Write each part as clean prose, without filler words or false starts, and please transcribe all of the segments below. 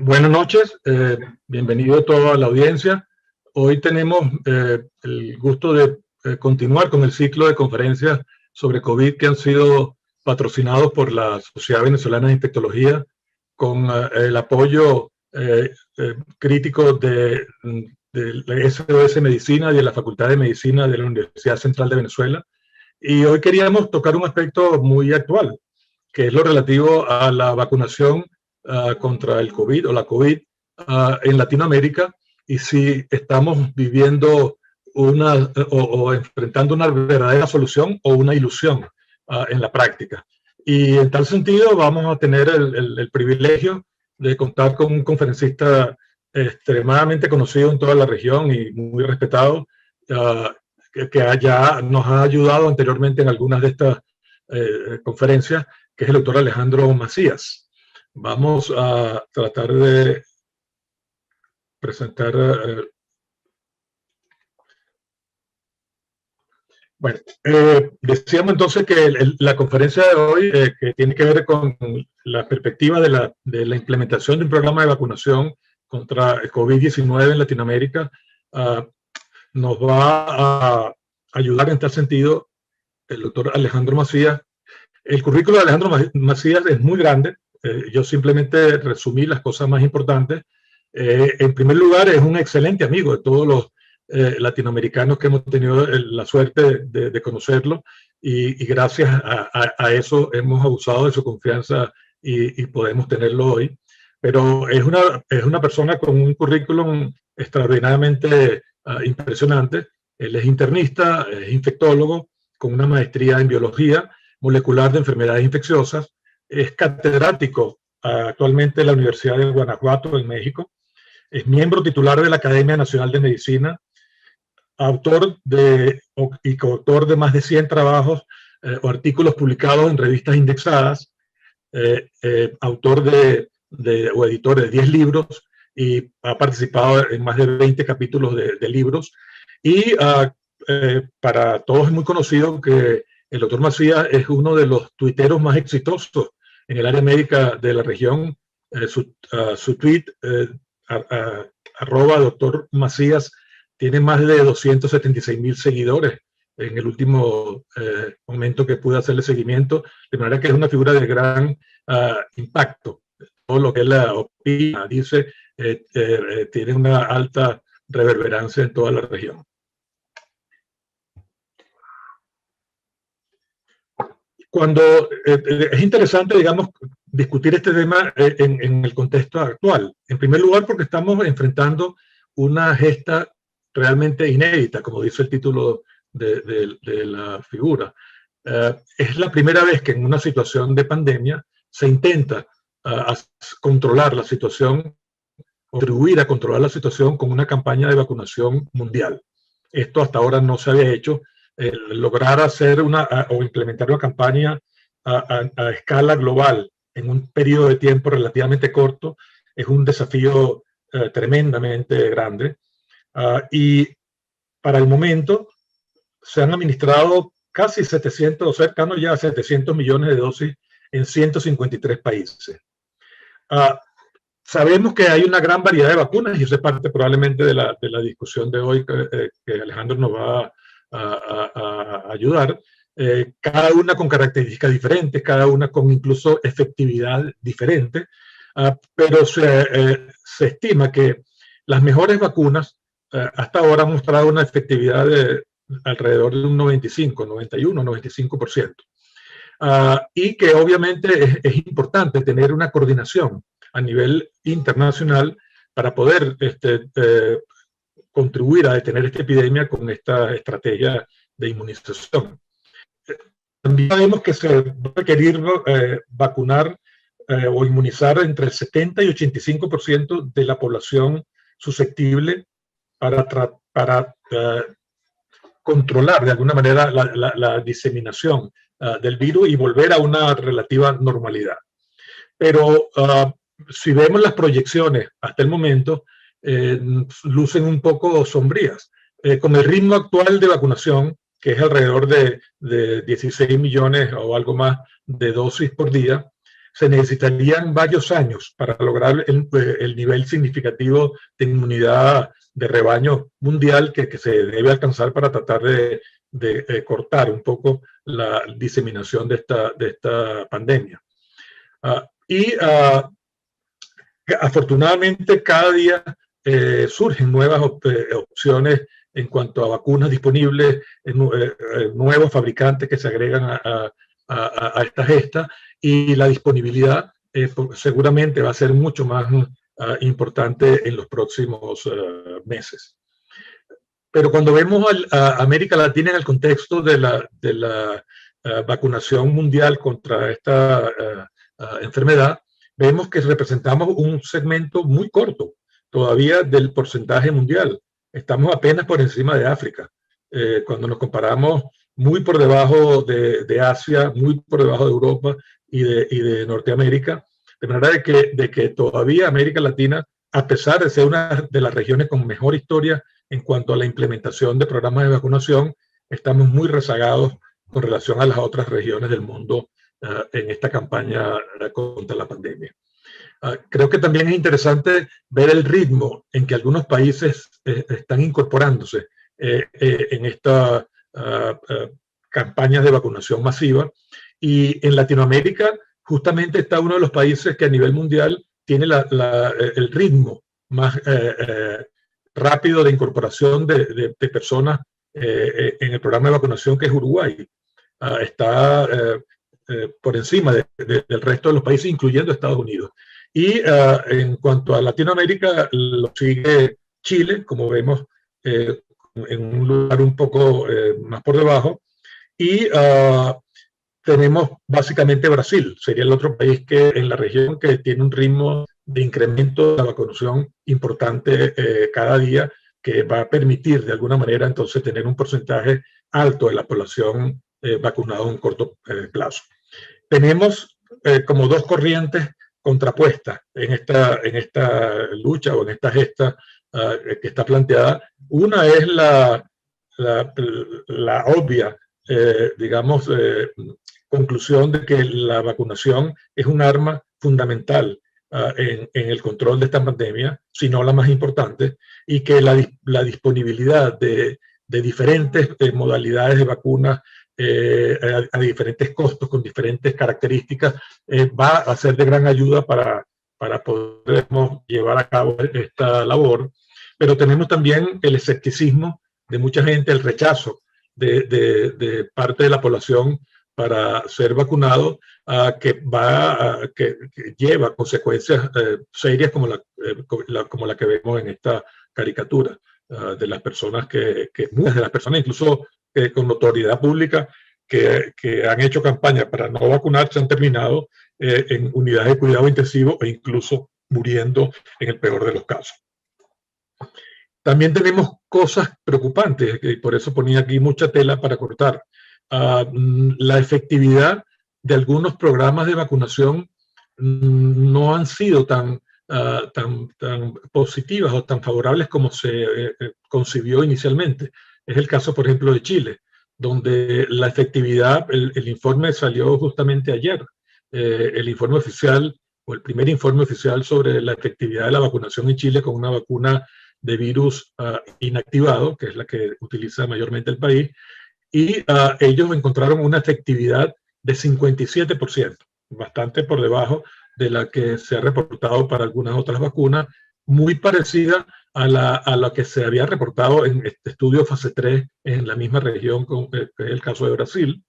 Buenas noches, bienvenido a toda la audiencia. Hoy tenemos el gusto de continuar con el ciclo de conferencias sobre COVID que han sido patrocinados por la Sociedad Venezolana de Infectología con el apoyo crítico de la SOS Medicina y de la Facultad de Medicina de la Universidad Central de Venezuela. Y hoy queríamos tocar un aspecto muy actual, que es lo relativo a la vacunación contra el COVID o la COVID en Latinoamérica, y si estamos viviendo o enfrentando una verdadera solución o una ilusión en la práctica. Y en tal sentido vamos a tener el privilegio de contar con un conferencista extremadamente conocido en toda la región y muy respetado, que ya nos ha ayudado anteriormente en algunas de estas conferencias, que es el doctor Alejandro Macías. Vamos a tratar de presentar. Bueno, decíamos entonces que la conferencia de hoy, que tiene que ver con la perspectiva de la implementación de un programa de vacunación contra el COVID-19 en Latinoamérica, nos va a ayudar en tal sentido el doctor Alejandro Macías. El currículo de Alejandro Macías es muy grande. Yo simplemente resumí las cosas más importantes. En primer lugar, es un excelente amigo de todos los latinoamericanos que hemos tenido la suerte de conocerlo, y gracias a eso hemos abusado de su confianza y podemos tenerlo hoy. Pero es una persona con un currículum extraordinariamente impresionante. Él es internista, es infectólogo, con una maestría en biología molecular de enfermedades infecciosas. Es catedrático actualmente en la Universidad de Guanajuato, en México. Es miembro titular de la Academia Nacional de Medicina, autor y coautor de más de 100 trabajos o artículos publicados en revistas indexadas, autor o editor de 10 libros, y ha participado en más de 20 capítulos de libros. Y para todos es muy conocido que el doctor Macías es uno de los tuiteros más exitosos en el área médica de la región. Su tweet, @doctor Macías, tiene más de 276,000 seguidores en el último momento que pude hacerle seguimiento, de manera que es una figura de gran impacto. Todo lo que él opina, dice, tiene una alta reverberancia en toda la región. Cuando es interesante, digamos, discutir este tema en el contexto actual. En primer lugar, porque estamos enfrentando una gesta realmente inédita, como dice el título de la figura. Es la primera vez que en una situación de pandemia se intenta controlar la situación, contribuir a controlar la situación con una campaña de vacunación mundial. Esto hasta ahora no se había hecho. Lograr hacer o implementar una campaña a escala global en un periodo de tiempo relativamente corto es un desafío tremendamente grande. Y para el momento se han administrado casi 700, o cercano ya a 700 millones de dosis en 153 países. Sabemos que hay una gran variedad de vacunas, y eso es parte probablemente de la discusión de hoy que Alejandro nos va a ayudar, cada una con características diferentes, cada una con incluso efectividad diferente, pero se estima que las mejores vacunas hasta ahora han mostrado una efectividad de alrededor de un 95, 91, 95%. Y que obviamente es importante tener una coordinación a nivel internacional para poder contribuir a detener esta epidemia con esta estrategia de inmunización. También sabemos que se va a requerir vacunar o inmunizar entre el 70 y 85% de la población susceptible para controlar de alguna manera la diseminación del virus y volver a una relativa normalidad. Pero si vemos las proyecciones hasta el momento, lucen un poco sombrías. Con el ritmo actual de vacunación, que es alrededor de 16 millones o algo más de dosis por día, se necesitarían varios años para lograr el nivel significativo de inmunidad de rebaño mundial que se debe alcanzar para tratar de cortar un poco la diseminación de esta pandemia. Afortunadamente cada día surgen nuevas opciones en cuanto a vacunas disponibles, nuevos fabricantes que se agregan a esta gesta, y la disponibilidad seguramente va a ser mucho más importante en los próximos meses. Pero cuando vemos a América Latina en el contexto de la vacunación mundial contra esta enfermedad, vemos que representamos un segmento muy corto todavía del porcentaje mundial. Estamos apenas por encima de África. Cuando nos comparamos, muy por debajo de Asia, muy por debajo de Europa y de Norteamérica, de manera de que todavía América Latina, a pesar de ser una de las regiones con mejor historia en cuanto a la implementación de programas de vacunación, estamos muy rezagados con relación a las otras regiones del mundo en esta campaña contra la pandemia. Creo que también es interesante ver el ritmo en que algunos países están incorporándose en estas campañas de vacunación masiva, y en Latinoamérica justamente está uno de los países que a nivel mundial tiene el ritmo más rápido de incorporación de personas en el programa de vacunación, que es Uruguay. Está por encima del resto de los países, incluyendo Estados Unidos. Y en cuanto a Latinoamérica, lo sigue Chile, como vemos, en un lugar un poco más por debajo. Y tenemos básicamente Brasil, sería el otro país que en la región que tiene un ritmo de incremento de la vacunación importante cada día, que va a permitir de alguna manera entonces tener un porcentaje alto de la población vacunada en corto plazo. Tenemos como dos corrientes contrapuestas en esta lucha o en esta gesta que está planteada. Una es la obvia, digamos, conclusión de que la vacunación es un arma fundamental en el control de esta pandemia, si no la más importante, y que la disponibilidad de diferentes modalidades de vacunas a diferentes costos, con diferentes características, va a ser de gran ayuda para poder llevar a cabo esta labor. Pero tenemos también el escepticismo de mucha gente, el rechazo de parte de la población para ser vacunado, que lleva consecuencias serias como la que vemos en esta caricatura, de las personas muchas de las personas incluso con notoriedad pública que han hecho campaña para no vacunarse han terminado en unidades de cuidado intensivo e incluso muriendo en el peor de los casos. También tenemos cosas preocupantes, y por eso ponía aquí mucha tela para cortar. La efectividad de algunos programas de vacunación no han sido tan positivas o tan favorables como se concibió inicialmente. Es el caso, por ejemplo, de Chile, donde la efectividad, el informe salió justamente ayer, el informe oficial o el primer informe oficial sobre la efectividad de la vacunación en Chile con una vacuna de virus inactivado, que es la que utiliza mayormente el país, y ellos encontraron una efectividad de 57%, bastante por debajo de la que se ha reportado para algunas otras vacunas, muy parecida a la que se había reportado en este estudio fase 3 en la misma región, que es el caso de Brasil.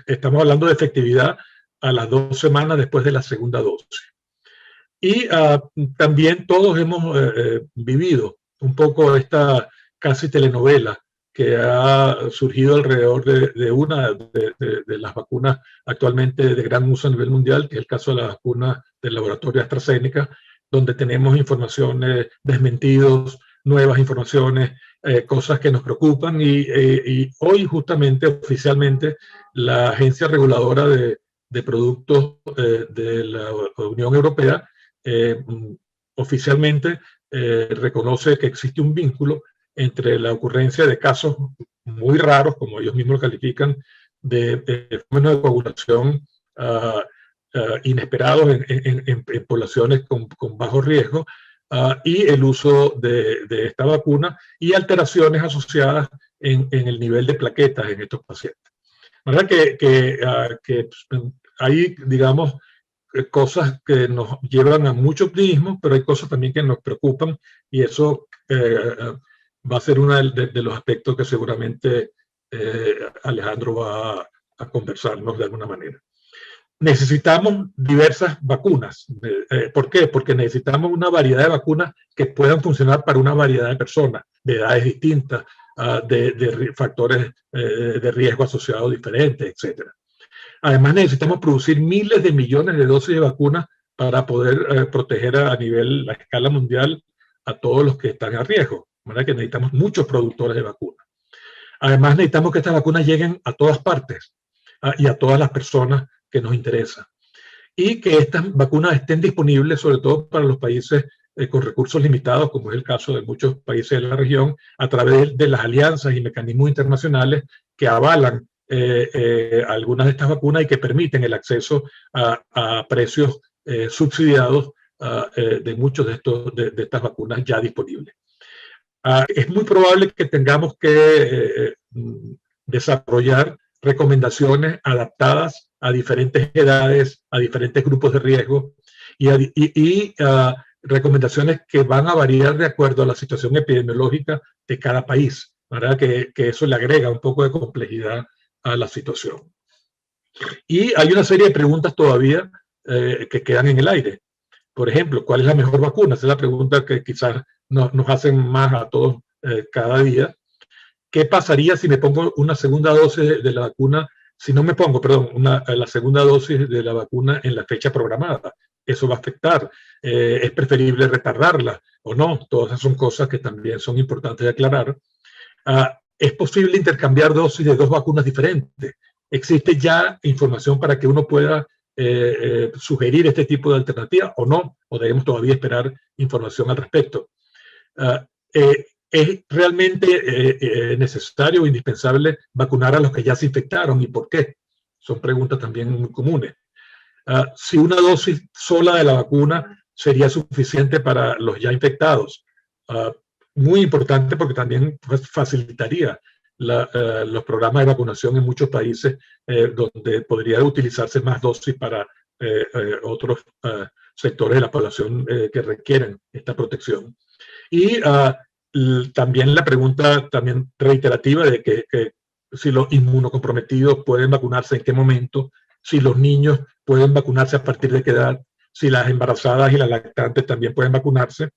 Estamos hablando de efectividad a las 2 semanas después de la segunda dosis. Y también todos hemos vivido un poco esta casi telenovela que ha surgido alrededor de una de las vacunas actualmente de gran uso a nivel mundial, que es el caso de la vacuna del laboratorio AstraZeneca, donde tenemos informaciones, desmentidos, nuevas informaciones, cosas que nos preocupan, y hoy justamente oficialmente la Agencia Reguladora de Productos de la Unión Europea oficialmente reconoce que existe un vínculo entre la ocurrencia de casos muy raros, como ellos mismos lo califican, de fenómenos de coagulación inesperados en poblaciones con bajo riesgo, y el uso de esta vacuna y alteraciones asociadas en el nivel de plaquetas en estos pacientes. ¿Verdad? Que hay, digamos, cosas que nos llevan a mucho optimismo, pero hay cosas también que nos preocupan, y eso va a ser uno de los aspectos que seguramente Alejandro va a conversarnos de alguna manera. Necesitamos diversas vacunas. ¿Por qué? Porque necesitamos una variedad de vacunas que puedan funcionar para una variedad de personas, de edades distintas, de factores de riesgo asociados diferentes, etc. Además, necesitamos producir miles de millones de dosis de vacunas para poder proteger a nivel, a escala mundial, a todos los que están a riesgo. De manera que necesitamos muchos productores de vacunas. Además, necesitamos que estas vacunas lleguen a todas partes y a todas las personas que nos interesan. Y que estas vacunas estén disponibles, sobre todo para los países con recursos limitados, como es el caso de muchos países de la región, a través de las alianzas y mecanismos internacionales que avalan algunas de estas vacunas y que permiten el acceso a precios subsidiados de muchos de estas vacunas ya disponibles. Es muy probable que tengamos que desarrollar recomendaciones adaptadas a diferentes edades, a diferentes grupos de riesgo y recomendaciones que van a variar de acuerdo a la situación epidemiológica de cada país, ¿verdad? Que eso le agrega un poco de complejidad a la situación. Y hay una serie de preguntas todavía que quedan en el aire. Por ejemplo, ¿cuál es la mejor vacuna? Esa es la pregunta que quizás nos hacen más a todos cada día. ¿Qué pasaría si me pongo una segunda dosis de la vacuna? Si no me pongo, perdón, la segunda dosis de la vacuna en la fecha programada. Eso va a afectar. ¿Es preferible retardarla o no? Todas esas son cosas que también son importantes de aclarar. ¿Es posible intercambiar dosis de dos vacunas diferentes? ¿Existe ya información para que uno pueda sugerir este tipo de alternativa o no? ¿O debemos todavía esperar información al respecto? ¿Es realmente necesario o indispensable vacunar a los que ya se infectaron y por qué? Son preguntas también muy comunes. Si una dosis sola de la vacuna sería suficiente para los ya infectados. Muy importante porque también facilitaría los programas de vacunación en muchos países donde podría utilizarse más dosis para otros sectores de la población que requieren esta protección. Y también la pregunta también reiterativa de que si los inmunocomprometidos pueden vacunarse, en qué momento, si los niños pueden vacunarse a partir de qué edad, si las embarazadas y las lactantes también pueden vacunarse.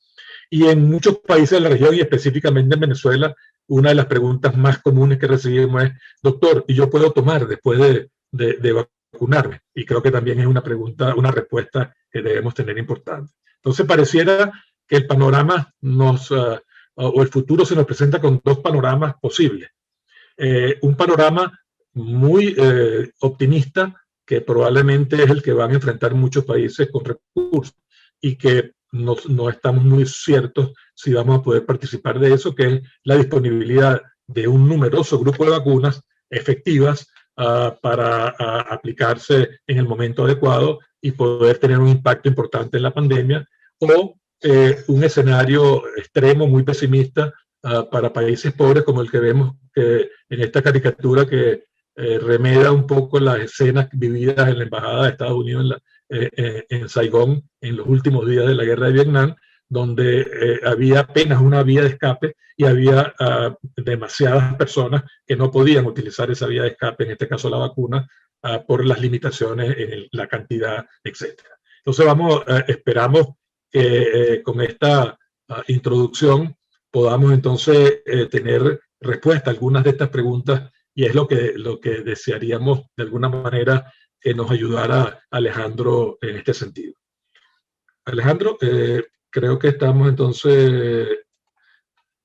Y en muchos países de la región y específicamente en Venezuela, una de las preguntas más comunes que recibimos es, doctor, ¿y yo puedo tomar después de vacunarme? Y creo que también es una pregunta, una respuesta que debemos tener importante. Entonces pareciera que el panorama o el futuro se nos presenta con dos panoramas posibles. Un panorama muy optimista, que probablemente es el que van a enfrentar muchos países con recursos y que no estamos muy ciertos si vamos a poder participar de eso, que es la disponibilidad de un numeroso grupo de vacunas efectivas para aplicarse en el momento adecuado y poder tener un impacto importante en la pandemia, o un escenario extremo, muy pesimista, para países pobres como el que vemos en esta caricatura que remeda un poco las escenas vividas en la Embajada de Estados Unidos en Saigón en los últimos días de la guerra de Vietnam, donde había apenas una vía de escape y había demasiadas personas que no podían utilizar esa vía de escape, en este caso la vacuna, por las limitaciones en la cantidad, etc. Entonces esperamos que con esta introducción podamos entonces tener respuesta a algunas de estas preguntas, y es lo que desearíamos de alguna manera que nos ayudara Alejandro en este sentido. Alejandro, creo que estamos entonces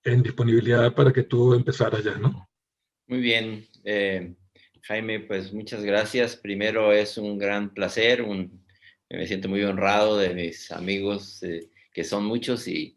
en disponibilidad para que tú empezaras ya, ¿no? Muy bien, Jaime, pues muchas gracias. Primero es un gran placer, me siento muy honrado de mis amigos, que son muchos y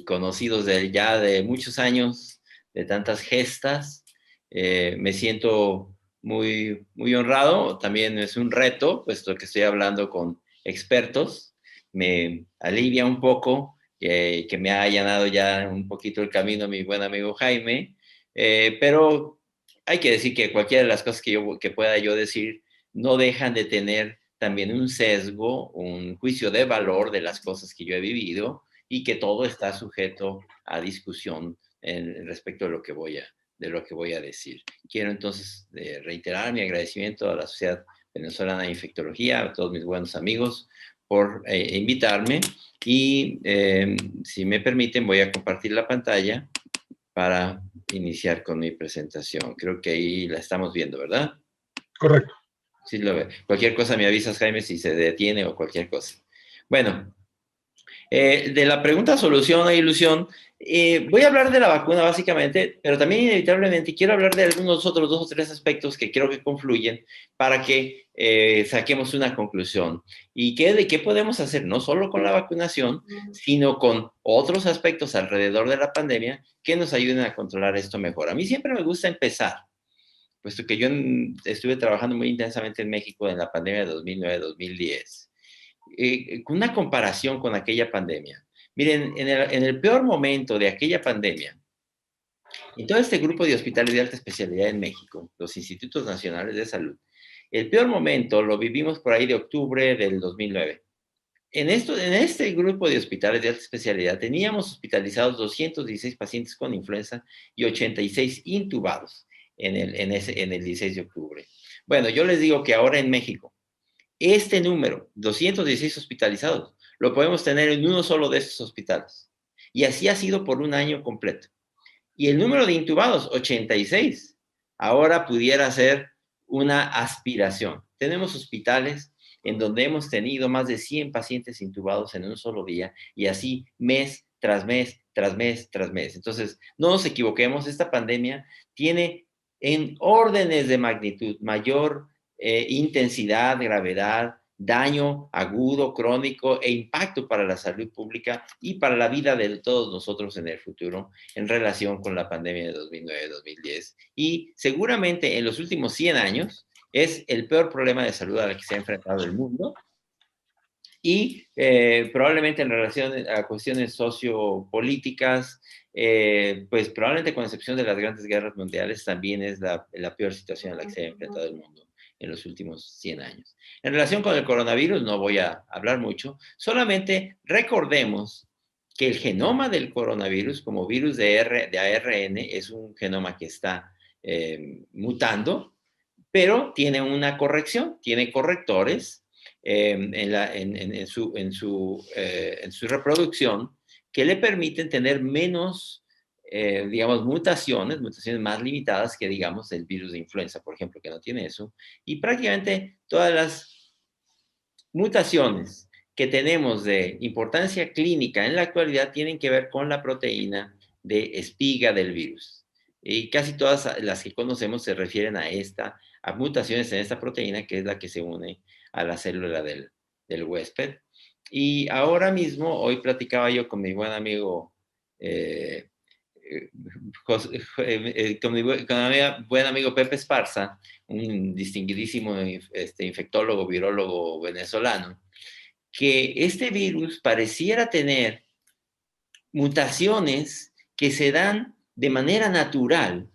conocidos ya de muchos años, de tantas gestas. Me siento muy honrado. También es un reto, puesto que estoy hablando con expertos. Me alivia un poco que me ha allanado ya un poquito el camino mi buen amigo Jaime, pero hay que decir que cualquiera de las cosas que pueda yo decir no dejan de tener también un sesgo, un juicio de valor de las cosas que yo he vivido y que todo está sujeto a discusión respecto de lo que voy a decir. Quiero entonces reiterar mi agradecimiento a la Sociedad Venezolana de Infectología, a todos mis buenos amigos por invitarme y si me permiten voy a compartir la pantalla para iniciar con mi presentación. Creo que ahí la estamos viendo, ¿verdad? Correcto. Sí, lo ve. Cualquier cosa me avisas, Jaime, si se detiene o cualquier cosa. Bueno, de la pregunta solución a ilusión, voy a hablar de la vacuna básicamente, pero también inevitablemente quiero hablar de algunos otros 2 o 3 aspectos que creo que confluyen para que saquemos una conclusión. ¿Y de qué podemos hacer? No solo con la vacunación, sino con otros aspectos alrededor de la pandemia que nos ayuden a controlar esto mejor. A mí siempre me gusta empezar, puesto que yo estuve trabajando muy intensamente en México en la pandemia de 2009-2010. Una comparación con aquella pandemia. Miren, en el peor momento de aquella pandemia, en todo este grupo de hospitales de alta especialidad en México, los Institutos Nacionales de Salud, el peor momento lo vivimos por ahí de octubre del 2009. En este grupo de hospitales de alta especialidad teníamos hospitalizados 216 pacientes con influenza y 86 intubados en el 16 de octubre. Bueno, yo les digo que ahora en México, este número, 216 hospitalizados, lo podemos tener en uno solo de estos hospitales. Y así ha sido por un año completo. Y el número de intubados, 86, ahora pudiera ser una aspiración. Tenemos hospitales en donde hemos tenido más de 100 pacientes intubados en un solo día y así mes tras mes, tras mes, tras mes. Entonces, no nos equivoquemos, esta pandemia tiene en órdenes de magnitud mayor intensidad, gravedad, daño agudo, crónico e impacto para la salud pública y para la vida de todos nosotros en el futuro en relación con la pandemia de 2009-2010. Y seguramente en los últimos 100 años es el peor problema de salud al que se ha enfrentado el mundo y probablemente en relación a cuestiones sociopolíticas, pues probablemente con excepción de las grandes guerras mundiales, también es la peor situación a la que se ha enfrentado el mundo en los últimos 100 años. En relación con el coronavirus, no voy a hablar mucho, solamente recordemos que el genoma del coronavirus, como virus de ARN, es un genoma que está mutando, pero tiene una corrección, tiene correctores en su reproducción que le permiten tener menos, digamos, mutaciones más limitadas que, digamos, el virus de influenza, por ejemplo, que no tiene eso. Y prácticamente todas las mutaciones que tenemos de importancia clínica en la actualidad tienen que ver con la proteína de espiga del virus. Y casi todas las que conocemos se refieren a mutaciones en esta proteína, que es la que se une a la célula del huésped. Y ahora mismo, hoy platicaba yo con mi buen amigo, con mi buen amigo Pepe Esparza, un distinguidísimo infectólogo, virólogo venezolano, que este virus pareciera tener mutaciones que se dan de manera natural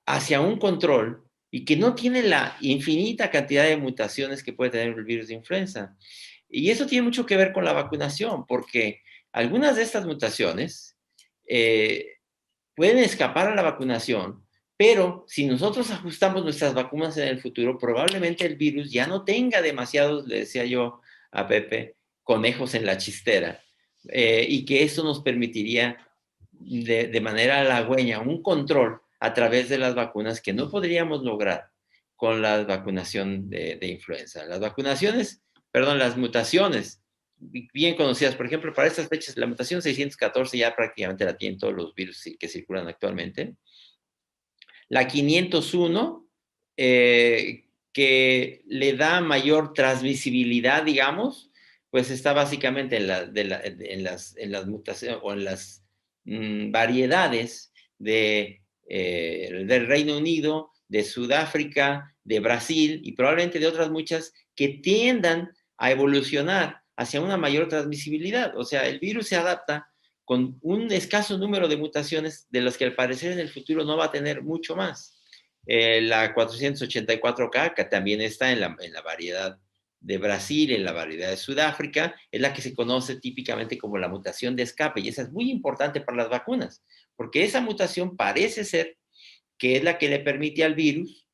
hacia un control y que no tiene la infinita cantidad de mutaciones que puede tener el virus de influenza. Y eso tiene mucho que ver con la vacunación, porque algunas de estas mutaciones pueden escapar a la vacunación, pero si nosotros ajustamos nuestras vacunas en el futuro, probablemente el virus ya no tenga demasiados, le decía yo a Pepe, conejos en la chistera, y que eso nos permitiría de manera halagüeña un control a través de las vacunas que no podríamos lograr con la vacunación de influenza. Las mutaciones bien conocidas, por ejemplo, para estas fechas, la mutación 614 ya prácticamente la tienen todos los virus que circulan actualmente. La 501, que le da mayor transmisibilidad, digamos, pues está básicamente en las mutaciones o en las variedades del Reino Unido, de Sudáfrica, de Brasil y probablemente de otras muchas que tiendan a evolucionar hacia una mayor transmisibilidad. O sea, el virus se adapta con un escaso número de mutaciones de las que al parecer en el futuro no va a tener mucho más. La 484K, que también está en la variedad de Brasil, en la variedad de Sudáfrica, es la que se conoce típicamente como la mutación de escape, y esa es muy importante para las vacunas, porque esa mutación parece ser que es la que le permite al virus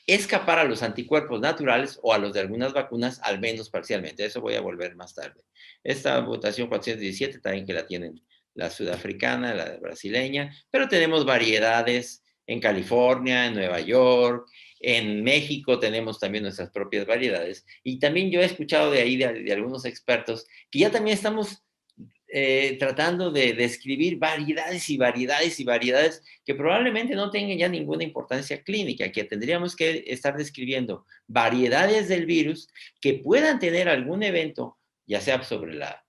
escapar a los anticuerpos naturales o a los de algunas vacunas, al menos parcialmente. Eso voy a volver más tarde. Esta mutación 417 también que la tienen la sudafricana, la brasileña, pero tenemos variedades en California, en Nueva York, en México tenemos también nuestras propias variedades. Y también yo he escuchado de ahí de algunos expertos que ya también estamos tratando de describir variedades y variedades y variedades que probablemente no tengan ya ninguna importancia clínica, que tendríamos que estar describiendo variedades del virus que puedan tener algún evento, ya sea sobre la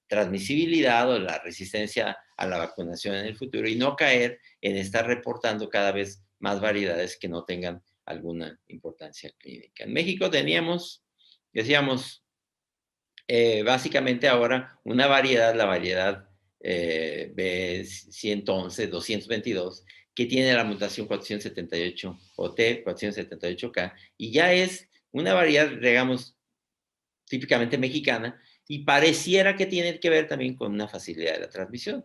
transmisibilidad o la resistencia a la vacunación en el futuro, y no caer en estar reportando cada vez más variedades que no tengan alguna importancia clínica. En México teníamos, decíamos, básicamente ahora una variedad, la variedad B111, 222, que tiene la mutación 478 o T478K, y ya es una variedad, digamos, típicamente mexicana, y pareciera que tiene que ver también con una facilidad de la transmisión.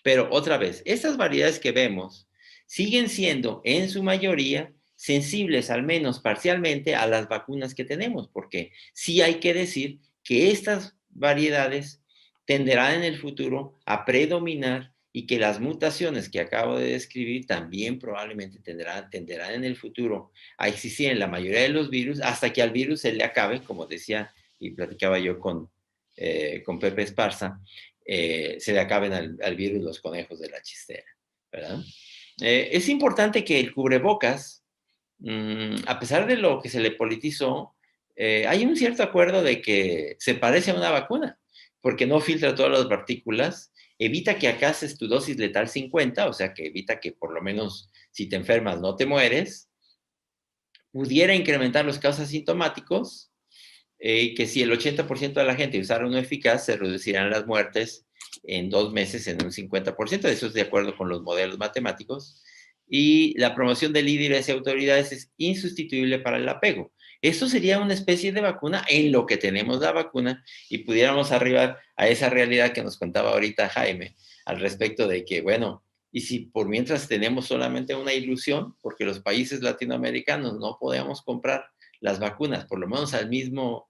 Pero otra vez, estas variedades que vemos siguen siendo en su mayoría sensibles, al menos parcialmente, a las vacunas que tenemos, porque sí hay que decir que estas variedades tenderán en el futuro a predominar y que las mutaciones que acabo de describir también probablemente tenderán en el futuro a existir en la mayoría de los virus hasta que al virus se le acabe, como decía y platicaba yo con Pepe Esparza, se le acaben al virus los conejos de la chistera, ¿verdad? Es importante que el cubrebocas, a pesar de lo que se le politizó, hay un cierto acuerdo de que se parece a una vacuna, porque no filtra todas las partículas, evita que acases tu dosis letal 50, o sea que evita que por lo menos si te enfermas no te mueres, pudiera incrementar los casos asintomáticos, que si el 80% de la gente usara uno eficaz, se reducirán las muertes en 2 meses en un 50%, eso es de acuerdo con los modelos matemáticos, y la promoción de líderes y autoridades es insustituible para el apego. Esto sería una especie de vacuna en lo que tenemos la vacuna y pudiéramos arribar a esa realidad que nos contaba ahorita Jaime al respecto de que, bueno, y si por mientras tenemos solamente una ilusión, porque los países latinoamericanos no podemos comprar las vacunas, por lo menos al mismo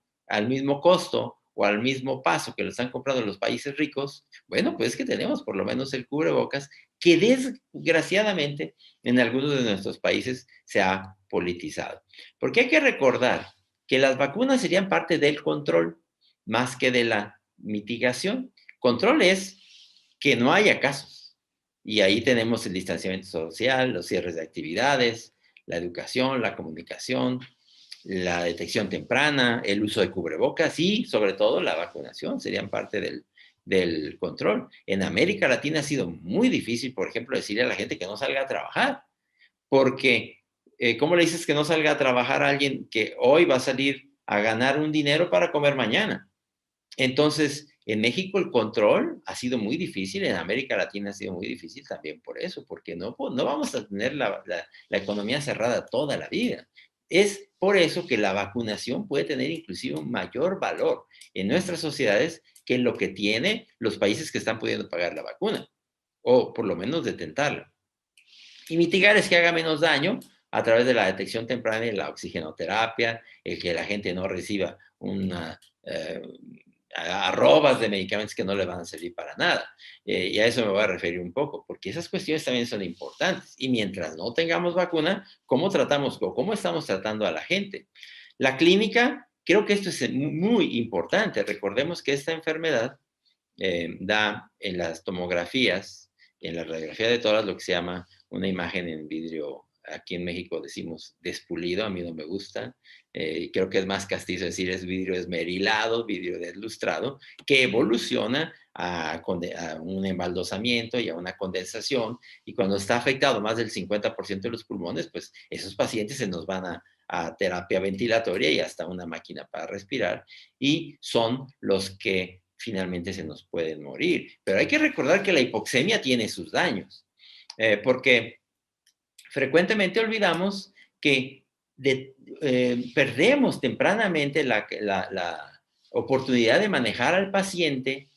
costo o al mismo paso que lo están comprando los países ricos, bueno, pues que tenemos por lo menos el cubrebocas, que desgraciadamente en algunos de nuestros países se ha politizado. Porque hay que recordar que las vacunas serían parte del control más que de la mitigación. Control es que no haya casos. Y ahí tenemos el distanciamiento social, los cierres de actividades, la educación, la comunicación, la detección temprana, el uso de cubrebocas y sobre todo la vacunación serían parte del control. En América Latina ha sido muy difícil, por ejemplo, decirle a la gente que no salga a trabajar, porque ¿cómo le dices que no salga a trabajar a alguien que hoy va a salir a ganar un dinero para comer mañana? Entonces, en México el control ha sido muy difícil, en América Latina ha sido muy difícil también por eso, porque no vamos a tener la economía cerrada toda la vida. Es por eso que la vacunación puede tener inclusive un mayor valor en nuestras sociedades que en lo que tiene los países que están pudiendo pagar la vacuna, o por lo menos detentarla. Y mitigar es que haga menos daño a través de la detección temprana y la oxigenoterapia, el que la gente no reciba una arrobas de medicamentos que no le van a servir para nada. Y a eso me voy a referir un poco, porque esas cuestiones también son importantes. Y mientras no tengamos vacuna, ¿cómo tratamos o cómo estamos tratando a la gente? La clínica, creo que esto es muy importante. Recordemos que esta enfermedad da en las tomografías, en la radiografía de toras, lo que se llama una imagen en vidrio aquí en México decimos despulido, a mí no me gusta, creo que es más castizo decir es vidrio esmerilado, vidrio deslustrado, que evoluciona a un embaldosamiento y a una condensación, y cuando está afectado más del 50% de los pulmones, pues esos pacientes se nos van a terapia ventilatoria y hasta una máquina para respirar, y son los que finalmente se nos pueden morir. Pero hay que recordar que la hipoxemia tiene sus daños, porque frecuentemente olvidamos que perdemos tempranamente la oportunidad de manejar al paciente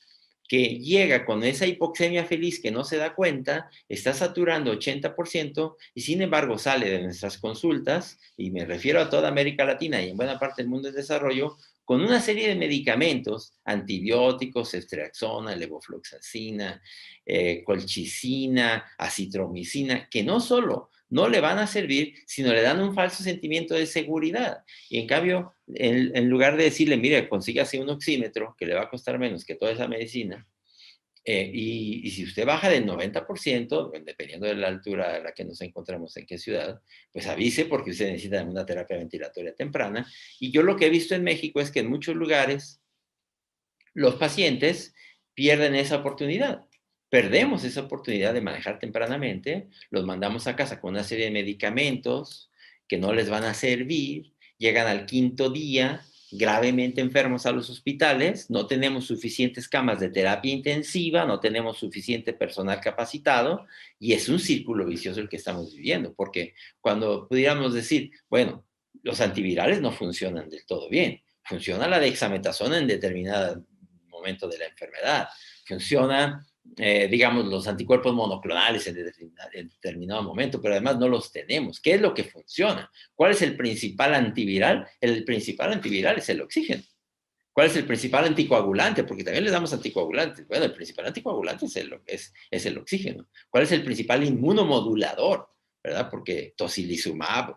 que llega con esa hipoxemia feliz que no se da cuenta, está saturando 80% y sin embargo sale de nuestras consultas, y me refiero a toda América Latina y en buena parte del mundo en desarrollo, con una serie de medicamentos, antibióticos, ceftriaxona, levofloxacina, colchicina, acitromicina, que no solo no le van a servir, sino le dan un falso sentimiento de seguridad. Y en cambio, en lugar de decirle, mire, consígase un oxímetro que le va a costar menos que toda esa medicina, y si usted baja del 90%, dependiendo de la altura a la que nos encontramos en qué ciudad, pues avise porque usted necesita una terapia ventilatoria temprana. Y yo lo que he visto en México es que en muchos lugares los pacientes pierden esa oportunidad. Perdemos esa oportunidad de manejar tempranamente, los mandamos a casa con una serie de medicamentos que no les van a servir, llegan al quinto día gravemente enfermos a los hospitales, no tenemos suficientes camas de terapia intensiva, no tenemos suficiente personal capacitado, y es un círculo vicioso el que estamos viviendo, porque cuando pudiéramos decir, bueno, los antivirales no funcionan del todo bien, funciona la dexametasona en determinado momento de la enfermedad, funciona, digamos, los anticuerpos monoclonales en determinado momento, pero además no los tenemos. ¿Qué es lo que funciona? ¿Cuál es el principal antiviral? El principal antiviral es el oxígeno. ¿Cuál es el principal anticoagulante? Porque también les damos anticoagulantes. Bueno, el principal anticoagulante es el oxígeno. ¿Cuál es el principal inmunomodulador? ¿Verdad? Porque tocilizumab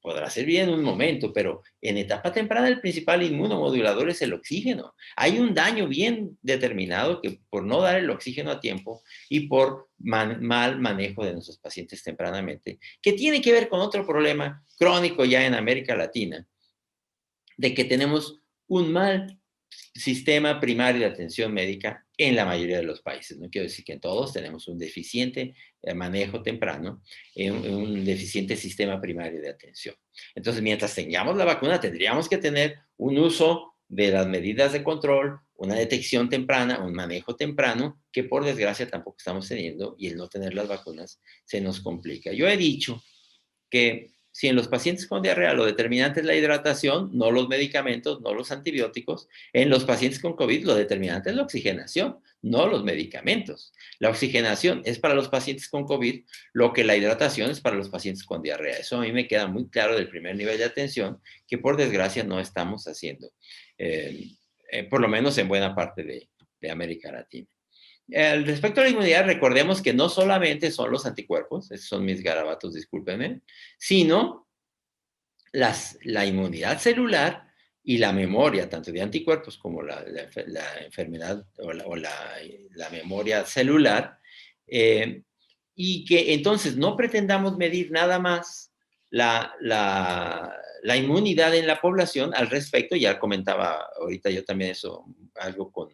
podrá ser bien en un momento, pero en etapa temprana el principal inmunomodulador es el oxígeno. Hay un daño bien determinado que por no dar el oxígeno a tiempo y por mal manejo de nuestros pacientes tempranamente, que tiene que ver con otro problema crónico ya en América Latina, de que tenemos un mal sistema primario de atención médica en la mayoría de los países. No quiero decir que en todos tenemos un deficiente manejo temprano, un deficiente sistema primario de atención. Entonces, mientras tengamos la vacuna, tendríamos que tener un uso de las medidas de control, una detección temprana, un manejo temprano, que por desgracia tampoco estamos teniendo, y el no tener las vacunas se nos complica. Yo he dicho que si en los pacientes con diarrea lo determinante es la hidratación, no los medicamentos, no los antibióticos, en los pacientes con COVID lo determinante es la oxigenación, no los medicamentos. La oxigenación es para los pacientes con COVID lo que la hidratación es para los pacientes con diarrea. Eso a mí me queda muy claro del primer nivel de atención que por desgracia no estamos haciendo, por lo menos en buena parte de América Latina. Respecto a la inmunidad, recordemos que no solamente son los anticuerpos, esos son mis garabatos, discúlpenme, sino la inmunidad celular y la memoria, tanto de anticuerpos como la enfermedad o la memoria celular, y que entonces no pretendamos medir nada más la inmunidad en la población al respecto. Ya comentaba ahorita yo también eso, algo con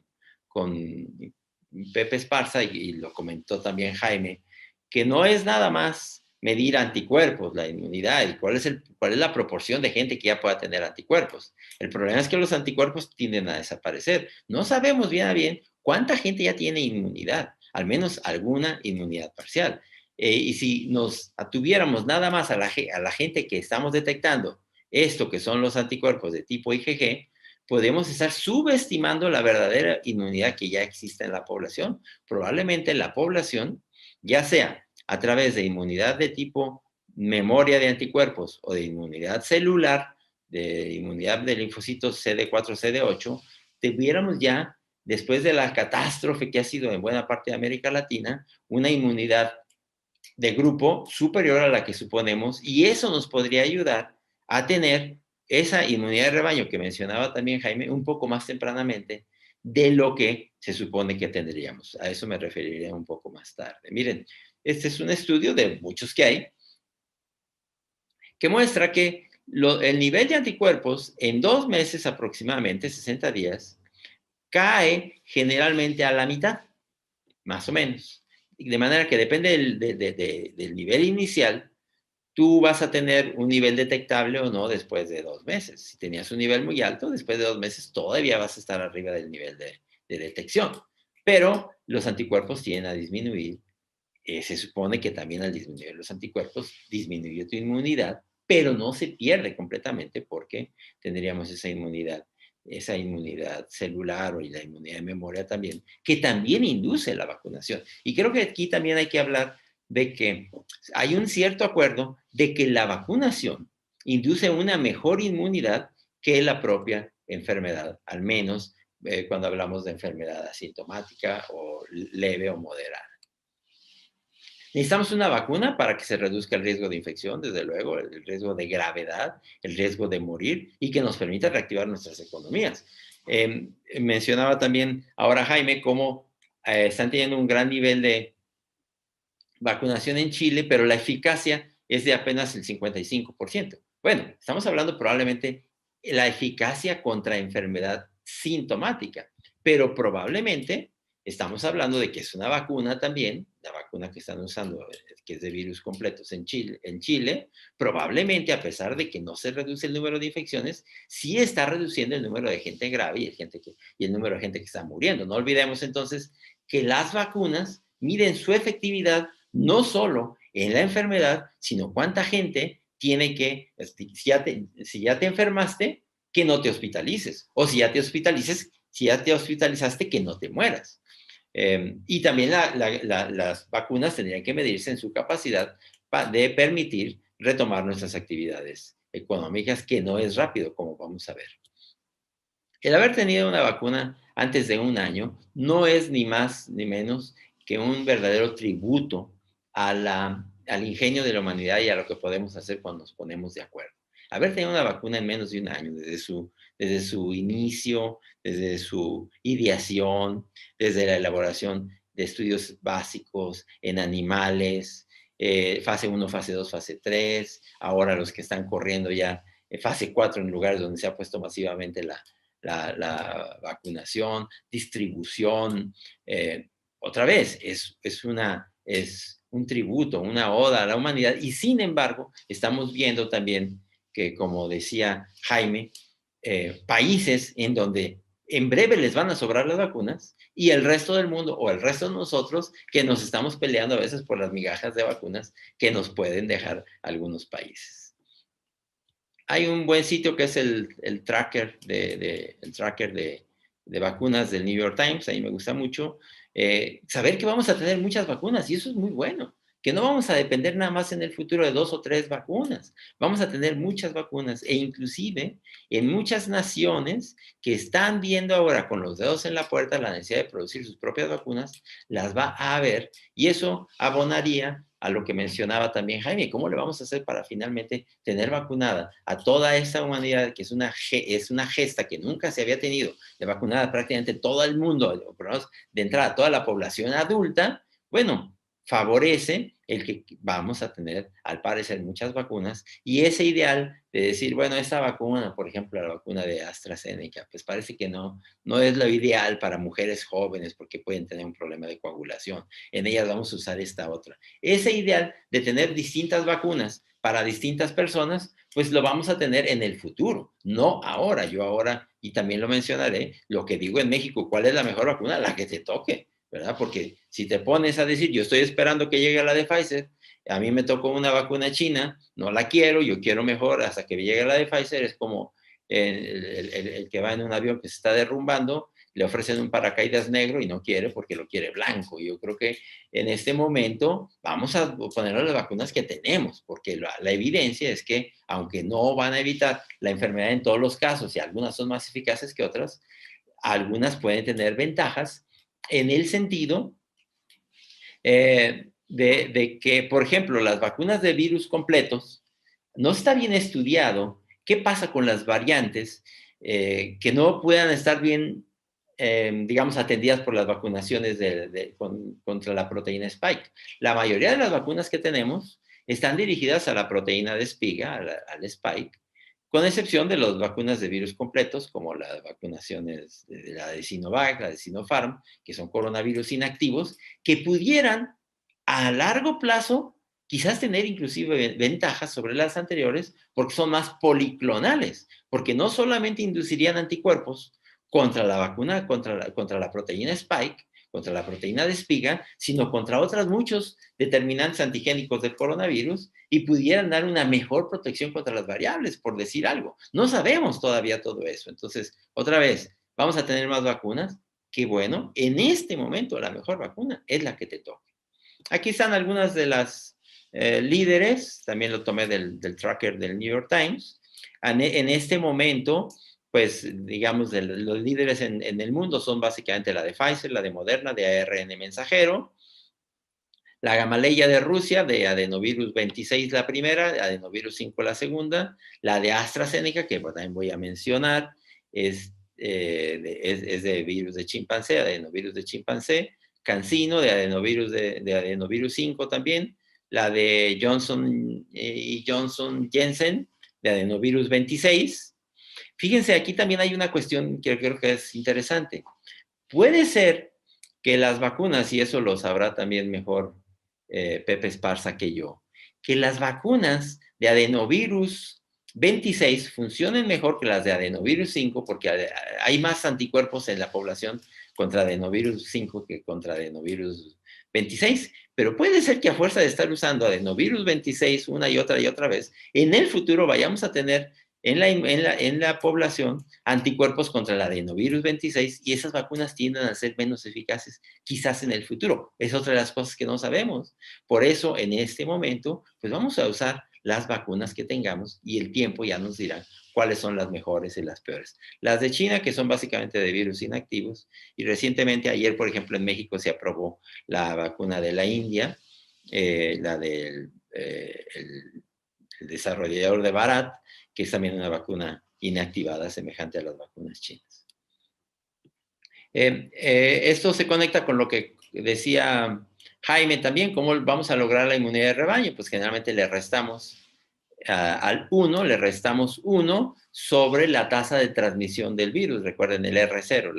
Pepe Esparza, y lo comentó también Jaime, que no es nada más medir anticuerpos, la inmunidad, y cuál es la proporción de gente que ya pueda tener anticuerpos. El problema es que los anticuerpos tienden a desaparecer. No sabemos bien a bien cuánta gente ya tiene inmunidad, al menos alguna inmunidad parcial. Y si nos atuviéramos nada más a la gente que estamos detectando esto que son los anticuerpos de tipo IgG, podemos estar subestimando la verdadera inmunidad que ya existe en la población. Probablemente la población, ya sea a través de inmunidad de tipo memoria de anticuerpos o de inmunidad celular, de inmunidad de linfocitos CD4, CD8, tuviéramos ya, después de la catástrofe que ha sido en buena parte de América Latina, una inmunidad de grupo superior a la que suponemos, y eso nos podría ayudar a tener esa inmunidad de rebaño que mencionaba también Jaime un poco más tempranamente de lo que se supone que tendríamos. A eso me referiré un poco más tarde. Miren, este es un estudio de muchos que hay, que muestra que el nivel de anticuerpos en 2 meses aproximadamente, 60 días, cae generalmente a la mitad, más o menos. De manera que depende del nivel inicial, tú vas a tener un nivel detectable o no después de 2 meses. Si tenías un nivel muy alto, después de 2 meses todavía vas a estar arriba del nivel de detección. Pero los anticuerpos tienden a disminuir. Se supone que también al disminuir los anticuerpos disminuye tu inmunidad, pero no se pierde completamente porque tendríamos esa inmunidad celular o la inmunidad de memoria también, que también induce la vacunación. Y creo que aquí también hay que hablar de que hay un cierto acuerdo de que la vacunación induce una mejor inmunidad que la propia enfermedad, al menos cuando hablamos de enfermedad asintomática o leve o moderada. Necesitamos una vacuna para que se reduzca el riesgo de infección, desde luego, el riesgo de gravedad, el riesgo de morir y que nos permita reactivar nuestras economías. Mencionaba también ahora Jaime cómo están teniendo un gran nivel de vacunación en Chile, pero la eficacia es de apenas el 55%. Bueno, estamos hablando probablemente de la eficacia contra enfermedad sintomática, pero probablemente estamos hablando de que es una vacuna también, la vacuna que están usando, que es de virus completos en Chile, probablemente a pesar de que no se reduce el número de infecciones, sí está reduciendo el número de gente grave y el número de gente que está muriendo. No olvidemos entonces que las vacunas miden su efectividad no solo en la enfermedad, sino cuánta gente tiene que, si ya te enfermaste, que no te hospitalices, o si ya te hospitalizaste, que no te mueras. Y también las vacunas tendrían que medirse en su capacidad de permitir retomar nuestras actividades económicas, que no es rápido, como vamos a ver. El haber tenido una vacuna antes de un año no es ni más ni menos que un verdadero tributo al ingenio de la humanidad y a lo que podemos hacer cuando nos ponemos de acuerdo. Haber tenido una vacuna en menos de un año, desde su inicio, desde su ideación, desde la elaboración de estudios básicos en animales, fase 1, fase 2, fase 3, ahora los que están corriendo ya fase 4 en lugares donde se ha puesto masivamente la vacunación, distribución. Otra vez, es un tributo, una oda a la humanidad, y sin embargo, estamos viendo también que, como decía Jaime, países en donde en breve les van a sobrar las vacunas y el resto del mundo o el resto de nosotros que nos estamos peleando a veces por las migajas de vacunas que nos pueden dejar algunos países. Hay un buen sitio que es el tracker de vacunas del New York Times, a mí me gusta mucho. Saber que vamos a tener muchas vacunas y eso es muy bueno, que no vamos a depender nada más en el futuro de 2 o 3 vacunas, vamos a tener muchas vacunas e inclusive en muchas naciones que están viendo ahora con los dedos en la puerta la necesidad de producir sus propias vacunas, las va a haber y eso abonaría a lo que mencionaba también Jaime, ¿cómo le vamos a hacer para finalmente tener vacunada a toda esta humanidad que es una gesta que nunca se había tenido, de vacunar a prácticamente todo el mundo, de entrada toda la población adulta? Bueno, favorece el que vamos a tener, al parecer, muchas vacunas y ese ideal de decir, bueno, esta vacuna, por ejemplo, la vacuna de AstraZeneca, pues parece que no es lo ideal para mujeres jóvenes porque pueden tener un problema de coagulación. En ellas vamos a usar esta otra. Ese ideal de tener distintas vacunas para distintas personas, pues lo vamos a tener en el futuro, no ahora. Yo ahora, y también lo mencionaré, lo que digo en México, ¿cuál es la mejor vacuna? La que te toque, ¿verdad? Porque si te pones a decir, yo estoy esperando que llegue la de Pfizer, a mí me tocó una vacuna china, no la quiero, yo quiero mejor hasta que llegue la de Pfizer, es como el que va en un avión que se está derrumbando, le ofrecen un paracaídas negro y no quiere porque lo quiere blanco. Yo creo que en este momento vamos a poner las vacunas que tenemos, porque la evidencia es que aunque no van a evitar la enfermedad en todos los casos y algunas son más eficaces que otras, algunas pueden tener ventajas en el sentido de que, por ejemplo, las vacunas de virus completos, no está bien estudiado qué pasa con las variantes que no puedan estar bien, digamos, atendidas por las vacunaciones contra la proteína Spike. La mayoría de las vacunas que tenemos están dirigidas a la proteína de espiga, al spike, con excepción de las vacunas de virus completos, como las vacunaciones de la de Sinovac, la de Sinopharm, que son coronavirus inactivos, que pudieran a largo plazo quizás tener inclusive ventajas sobre las anteriores, porque son más policlonales, porque no solamente inducirían anticuerpos contra la vacuna, contra la proteína spike, contra la proteína de espiga, sino contra otros muchos determinantes antigénicos del coronavirus y pudieran dar una mejor protección contra las variables, por decir algo. No sabemos todavía todo eso. Entonces, otra vez, vamos a tener más vacunas. Qué bueno. En este momento, la mejor vacuna es la que te toque. Aquí están algunas de las líderes. También lo tomé del tracker del New York Times. En este momento, pues digamos, los líderes en el mundo son básicamente la de Pfizer, la de Moderna, de ARN mensajero, la Gamaleya de Rusia, de adenovirus 26 la primera, adenovirus 5 la segunda, la de AstraZeneca, que también voy a mencionar, es de virus de chimpancé, adenovirus de chimpancé, CanSino, de adenovirus 5 también, la de Johnson y Johnson Jensen, de adenovirus 26. Fíjense, aquí también hay una cuestión que creo que es interesante. Puede ser que las vacunas, y eso lo sabrá también mejor Pepe Esparza que yo, que las vacunas de adenovirus 26 funcionen mejor que las de adenovirus 5 porque hay más anticuerpos en la población contra adenovirus 5 que contra adenovirus 26. Pero puede ser que a fuerza de estar usando adenovirus 26 una y otra vez, en el futuro vayamos a tener en la población anticuerpos contra el adenovirus 26 y esas vacunas tienden a ser menos eficaces quizás en el futuro. Es otra de las cosas que no sabemos. Por eso, en este momento, pues vamos a usar las vacunas que tengamos y el tiempo ya nos dirá cuáles son las mejores y las peores. Las de China, que son básicamente de virus inactivos, y recientemente, ayer, por ejemplo, en México se aprobó la vacuna de la India, la del el desarrollador de Bharat, que es también una vacuna inactivada semejante a las vacunas chinas. Esto se conecta con lo que decía Jaime también, cómo vamos a lograr la inmunidad de rebaño. Pues generalmente le restamos al 1, le restamos 1 sobre la tasa de transmisión del virus. Recuerden el R0,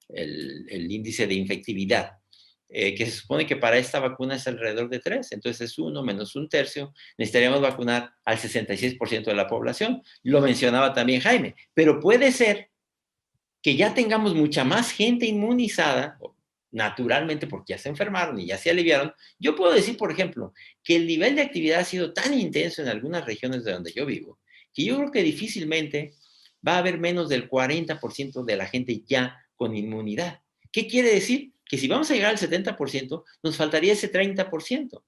el índice de infectividad. Que se supone que para esta vacuna es alrededor de 3, entonces es 1 menos un tercio, necesitaríamos vacunar al 66% de la población, lo mencionaba también Jaime, pero puede ser que ya tengamos mucha más gente inmunizada, naturalmente porque ya se enfermaron y ya se aliviaron. Yo puedo decir, por ejemplo, que el nivel de actividad ha sido tan intenso en algunas regiones de donde yo vivo, que yo creo que difícilmente va a haber menos del 40% de la gente ya con inmunidad. ¿Qué quiere decir? Que si vamos a llegar al 70%, nos faltaría ese 30%.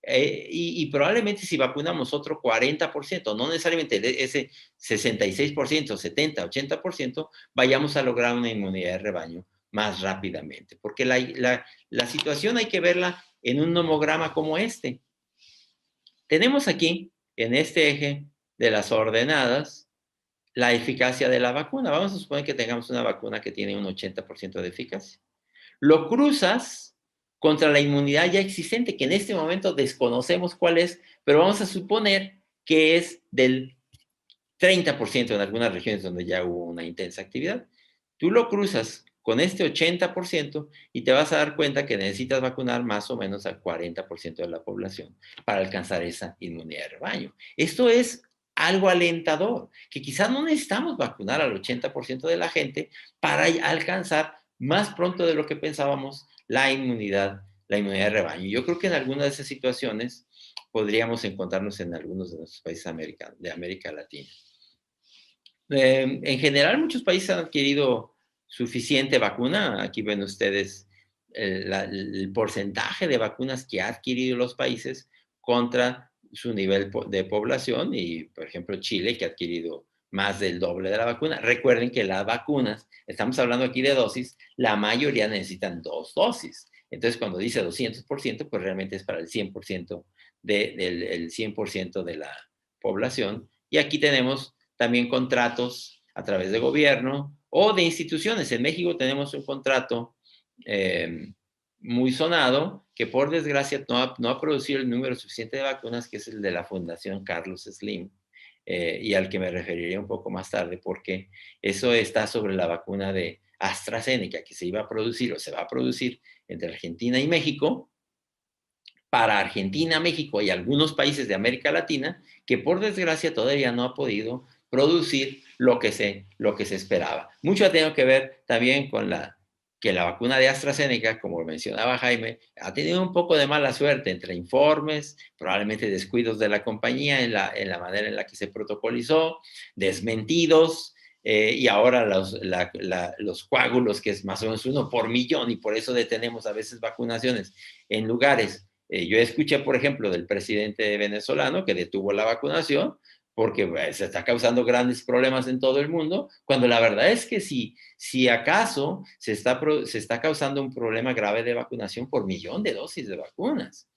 Y probablemente si vacunamos otro 40%, no necesariamente ese 66%, 70, 80%, vayamos a lograr una inmunidad de rebaño más rápidamente. Porque la situación hay que verla en un nomograma como este. Tenemos aquí, en este eje de las ordenadas, la eficacia de la vacuna. Vamos a suponer que tengamos una vacuna que tiene un 80% de eficacia. Lo cruzas contra la inmunidad ya existente, que en este momento desconocemos cuál es, pero vamos a suponer que es del 30% en algunas regiones donde ya hubo una intensa actividad. Tú lo cruzas con este 80% y te vas a dar cuenta que necesitas vacunar más o menos al 40% de la población para alcanzar esa inmunidad de rebaño. Esto es algo alentador, que quizás no necesitamos vacunar al 80% de la gente para alcanzar más pronto de lo que pensábamos la inmunidad de rebaño. Yo creo que en algunas de esas situaciones podríamos encontrarnos en algunos de nuestros países de América Latina. En general, muchos países han adquirido suficiente vacuna. Aquí ven ustedes el porcentaje de vacunas que ha adquirido los países contra su nivel de población y, por ejemplo, Chile, que ha adquirido más del doble de la vacuna. Recuerden que las vacunas, estamos hablando aquí de dosis, la mayoría necesitan 2 dosis. Entonces, cuando dice 200%, pues realmente es para el 100% del 100% de la población. Y aquí tenemos también contratos a través de gobierno o de instituciones. En México tenemos un contrato muy sonado, que por desgracia no ha producido el número suficiente de vacunas, que es el de la Fundación Carlos Slim, y al que me referiré un poco más tarde, porque eso está sobre la vacuna de AstraZeneca, que se iba a producir o se va a producir entre Argentina y México, para Argentina, México y algunos países de América Latina, que por desgracia todavía no ha podido producir lo que se esperaba. Mucho ha tenido que ver también con que la vacuna de AstraZeneca, como mencionaba Jaime, ha tenido un poco de mala suerte entre informes, probablemente descuidos de la compañía en la manera en la que se protocolizó, desmentidos, y ahora los coágulos, que es más o menos 1 por millón, y por eso detenemos a veces vacunaciones en lugares. Yo escuché, por ejemplo, del presidente venezolano que detuvo la vacunación porque se está causando grandes problemas en todo el mundo, cuando la verdad es que si acaso se está causando un problema grave de vacunación por 1 millón de dosis de vacunas.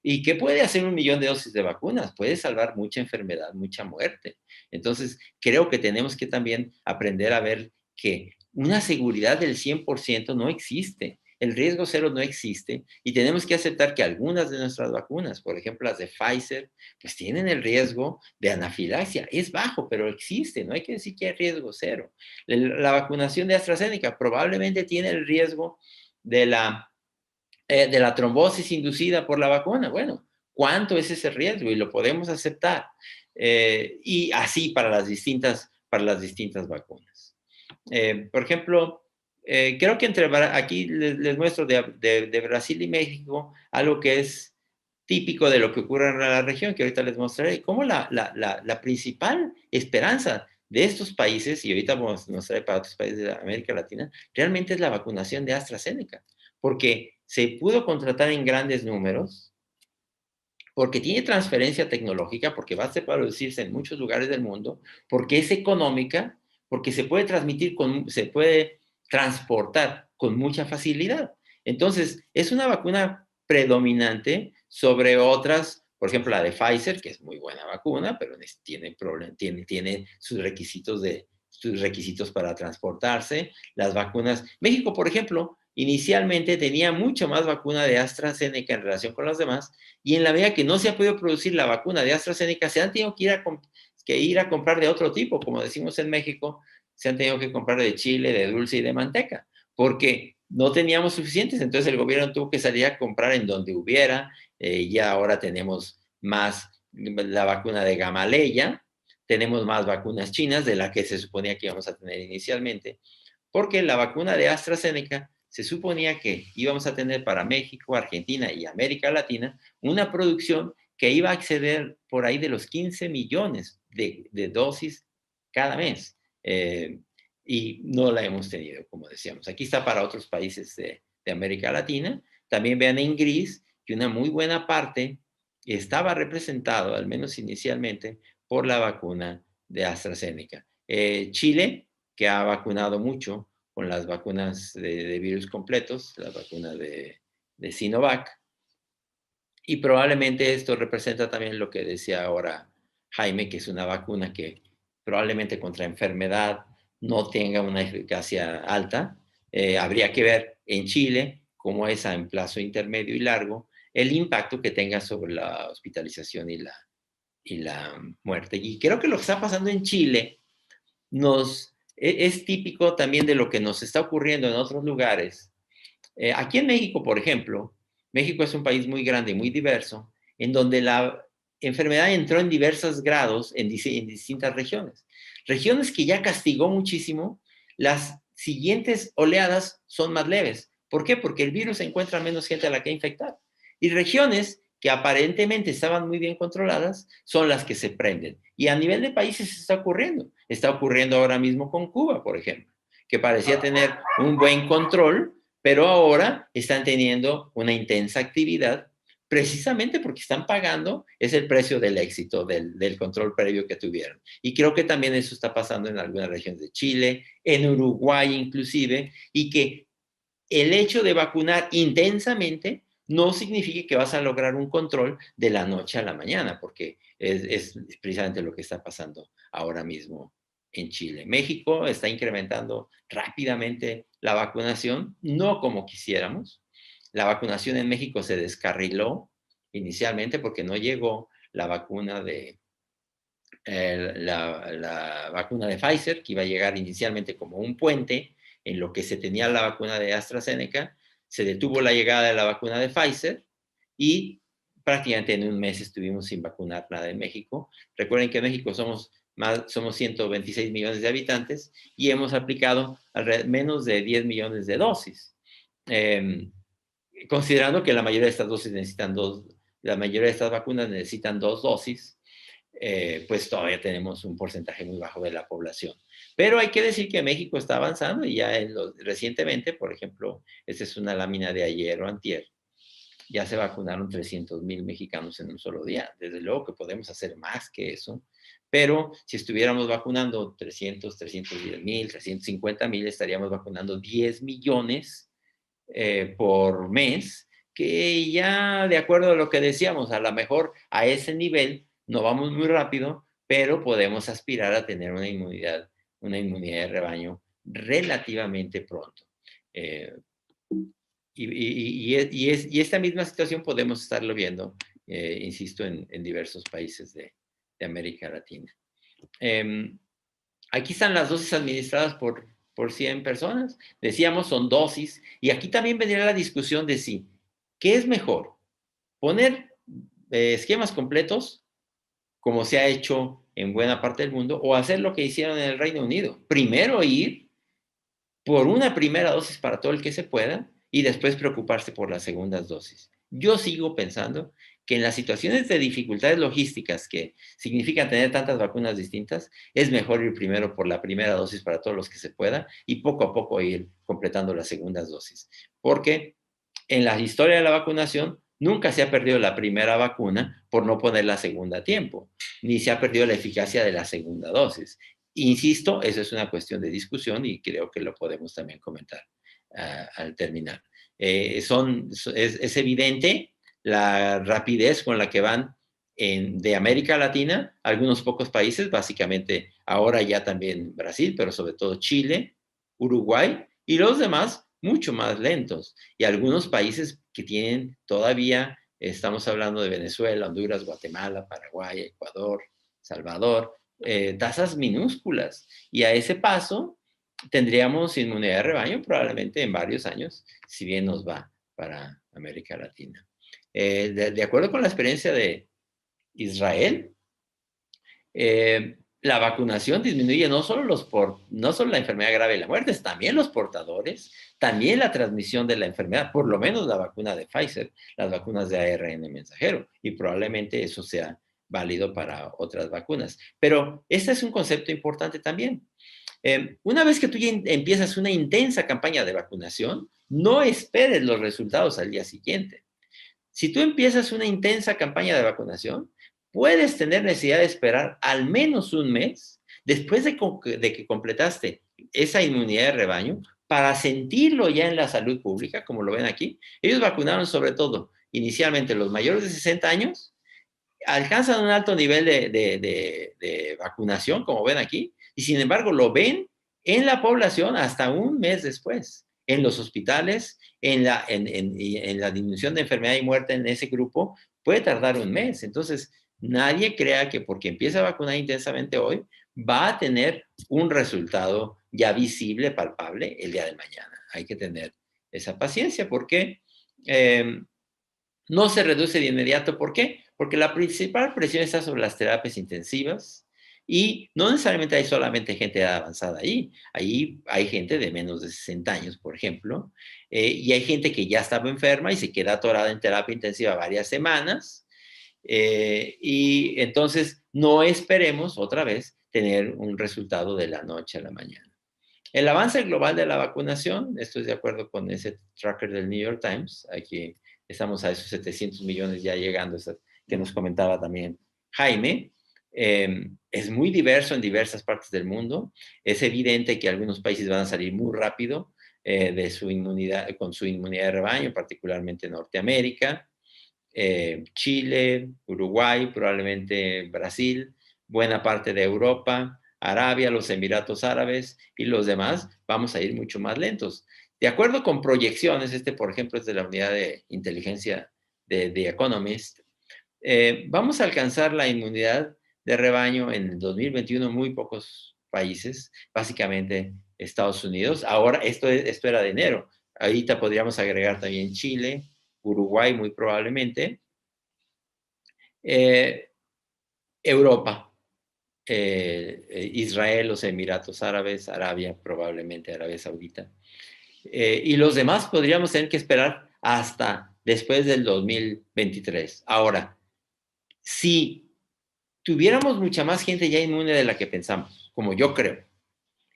¿Y qué puede hacer 1 millón de dosis de vacunas? Puede salvar mucha enfermedad, mucha muerte. Entonces, creo que tenemos que también aprender a ver que una seguridad del 100% no existe. El riesgo cero no existe y tenemos que aceptar que algunas de nuestras vacunas, por ejemplo las de Pfizer, pues tienen el riesgo de anafilaxia. Es bajo, pero existe. No hay que decir que hay riesgo cero. La vacunación de AstraZeneca probablemente tiene el riesgo de la trombosis inducida por la vacuna. Bueno, ¿cuánto es ese riesgo? Y lo podemos aceptar. Y así para las distintas vacunas. Por ejemplo, creo que aquí les muestro de Brasil y México algo que es típico de lo que ocurre en la región, que ahorita les mostraré, cómo la principal esperanza de estos países, y ahorita vamos a mostrar para otros países de América Latina, realmente es la vacunación de AstraZeneca, porque se pudo contratar en grandes números, porque tiene transferencia tecnológica, porque va a producirse en muchos lugares del mundo, porque es económica, porque se puede se puede transportar con mucha facilidad. Entonces, es una vacuna predominante sobre otras, por ejemplo, la de Pfizer, que es muy buena vacuna, pero tiene sus requisitos para transportarse. Las vacunas, México, por ejemplo, inicialmente tenía mucho más vacuna de AstraZeneca en relación con las demás, y en la medida que no se ha podido producir la vacuna de AstraZeneca, se han tenido que ir a comprar de otro tipo, como decimos en México, se han tenido que comprar de chile, de dulce y de manteca, porque no teníamos suficientes, entonces el gobierno tuvo que salir a comprar en donde hubiera, ya ahora tenemos más la vacuna de Gamaleya, tenemos más vacunas chinas de la que se suponía que íbamos a tener inicialmente, porque la vacuna de AstraZeneca se suponía que íbamos a tener para México, Argentina y América Latina una producción que iba a exceder por ahí de los 15 millones de dosis cada mes. Y no la hemos tenido, como decíamos. Aquí está para otros países de América Latina. También vean en gris que una muy buena parte estaba representado, al menos inicialmente, por la vacuna de AstraZeneca. Chile, que ha vacunado mucho con las vacunas de virus completos, la vacuna de Sinovac, y probablemente esto representa también lo que decía ahora Jaime, que es una vacuna que probablemente contra enfermedad no tenga una eficacia alta. Habría que ver en Chile cómo es en plazo intermedio y largo el impacto que tenga sobre la hospitalización y la muerte. Y creo que lo que está pasando en Chile es típico también de lo que nos está ocurriendo en otros lugares. Aquí en México, por ejemplo, México es un país muy grande y muy diverso, en donde la enfermedad entró en diversos grados en distintas regiones. Regiones que ya castigó muchísimo, las siguientes oleadas son más leves. ¿Por qué? Porque el virus encuentra menos gente a la que infectar. Y regiones que aparentemente estaban muy bien controladas son las que se prenden. Y a nivel de países está ocurriendo. Está ocurriendo ahora mismo con Cuba, por ejemplo, que parecía tener un buen control, pero ahora están teniendo una intensa actividad precisamente porque están pagando, es el precio del éxito, del control previo que tuvieron. Y creo que también eso está pasando en algunas regiones de Chile, en Uruguay inclusive, y que el hecho de vacunar intensamente no significa que vas a lograr un control de la noche a la mañana, porque es precisamente lo que está pasando ahora mismo en Chile. México está incrementando rápidamente la vacunación, no como quisiéramos. La vacunación en México se descarriló inicialmente porque no llegó la vacuna la vacuna de Pfizer, que iba a llegar inicialmente como un puente en lo que se tenía la vacuna de AstraZeneca. Se detuvo la llegada de la vacuna de Pfizer y prácticamente en un mes estuvimos sin vacunar nada en México. Recuerden que en México somos 126 millones de habitantes y hemos aplicado menos de 10 millones de dosis. Considerando que la mayoría de estas dosis necesitan la mayoría de estas vacunas necesitan 2 dosis, pues todavía tenemos un porcentaje muy bajo de la población. Pero hay que decir que México está avanzando y ya recientemente, por ejemplo, esta es una lámina de ayer o antier, ya se vacunaron 300,000 mexicanos en un solo día. Desde luego que podemos hacer más que eso, pero si estuviéramos vacunando 310,000, 350,000, estaríamos vacunando 10 millones por mes, que ya de acuerdo a lo que decíamos, a lo mejor a ese nivel no vamos muy rápido, pero podemos aspirar a tener una inmunidad de rebaño relativamente pronto. Y esta misma situación podemos estarlo viendo, insisto, en diversos países de América Latina. Aquí están las dosis administradas por 100 personas. Decíamos, son dosis. Y aquí también vendría la discusión de si, ¿qué es mejor? ¿Poner esquemas completos, como se ha hecho en buena parte del mundo, o hacer lo que hicieron en el Reino Unido? Primero ir por una primera dosis para todo el que se pueda y después preocuparse por las segundas dosis. Yo sigo pensando que en las situaciones de dificultades logísticas que significan tener tantas vacunas distintas, es mejor ir primero por la primera dosis para todos los que se pueda y poco a poco ir completando las segundas dosis. Porque en la historia de la vacunación nunca se ha perdido la primera vacuna por no poner la segunda a tiempo, ni se ha perdido la eficacia de la segunda dosis. Insisto, eso es una cuestión de discusión y creo que lo podemos también comentar al terminar. Es evidente la rapidez con la que van de América Latina, algunos pocos países, básicamente ahora ya también Brasil, pero sobre todo Chile, Uruguay y los demás mucho más lentos. Y algunos países que tienen todavía, estamos hablando de Venezuela, Honduras, Guatemala, Paraguay, Ecuador, Salvador, tasas minúsculas. Y a ese paso tendríamos inmunidad de rebaño probablemente en varios años, si bien nos va para América Latina. De acuerdo con la experiencia de Israel, la vacunación disminuye no solo la enfermedad grave y la muerte, también los portadores, también la transmisión de la enfermedad, por lo menos la vacuna de Pfizer, las vacunas de ARN mensajero, y probablemente eso sea válido para otras vacunas. Pero este es un concepto importante también. Una vez que tú ya empiezas una intensa campaña de vacunación, no esperes los resultados al día siguiente. Si tú empiezas una intensa campaña de vacunación, puedes tener necesidad de esperar al menos un mes después de que completaste esa inmunidad de rebaño para sentirlo ya en la salud pública, como lo ven aquí. Ellos vacunaron sobre todo inicialmente los mayores de 60 años, alcanzan un alto nivel de vacunación, como ven aquí, y sin embargo lo ven en la población hasta un mes después, en los hospitales, en la disminución de enfermedad y muerte en ese grupo, puede tardar un mes. Entonces, nadie crea que porque empieza a vacunar intensamente hoy, va a tener un resultado ya visible, palpable, el día de mañana. Hay que tener esa paciencia porque no se reduce de inmediato. ¿Por qué? Porque la principal presión está sobre las terapias intensivas y no necesariamente hay solamente gente avanzada ahí. Ahí hay gente de menos de 60 años, por ejemplo, y hay gente que ya estaba enferma y se queda atorada en terapia intensiva varias semanas. Y entonces no esperemos otra vez tener un resultado de la noche a la mañana. El avance global de la vacunación, estoy de acuerdo con ese tracker del New York Times, aquí estamos a esos 700 millones ya llegando, que nos comentaba también Jaime, es muy diverso en diversas partes del mundo. Es evidente que algunos países van a salir muy rápido con su inmunidad de rebaño, particularmente Norteamérica, Chile, Uruguay, probablemente Brasil, buena parte de Europa, Arabia, los Emiratos Árabes y los demás, vamos a ir mucho más lentos. De acuerdo con proyecciones, por ejemplo es de la unidad de inteligencia de The Economist, vamos a alcanzar la inmunidad de rebaño en el 2021 en muy pocos países, básicamente Estados Unidos. Ahora, esto era de enero. Ahorita podríamos agregar también Chile, Uruguay muy probablemente, Europa, Israel, los Emiratos Árabes, Arabia, probablemente Arabia Saudita. Y los demás podríamos tener que esperar hasta después del 2023. Ahora, si tuviéramos mucha más gente ya inmune de la que pensamos, como yo creo,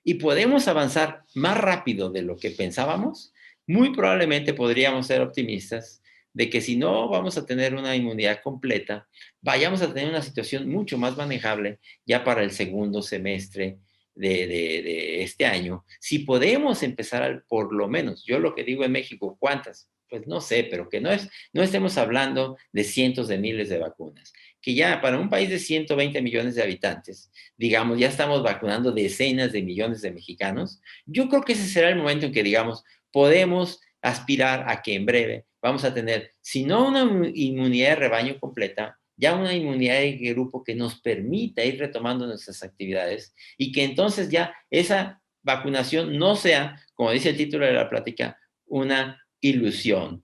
y podemos avanzar más rápido de lo que pensábamos, muy probablemente podríamos ser optimistas de que si no vamos a tener una inmunidad completa, vayamos a tener una situación mucho más manejable ya para el segundo semestre de este año. Si podemos empezar por lo menos, yo lo que digo en México, ¿cuántas? Pues no sé, pero que no estemos hablando de cientos de miles de vacunas, que ya para un país de 120 millones de habitantes, digamos, ya estamos vacunando decenas de millones de mexicanos. Yo creo que ese será el momento en que, digamos, podemos aspirar a que en breve vamos a tener, si no una inmunidad de rebaño completa, ya una inmunidad de grupo que nos permita ir retomando nuestras actividades y que entonces ya esa vacunación no sea, como dice el título de la plática, una ilusión,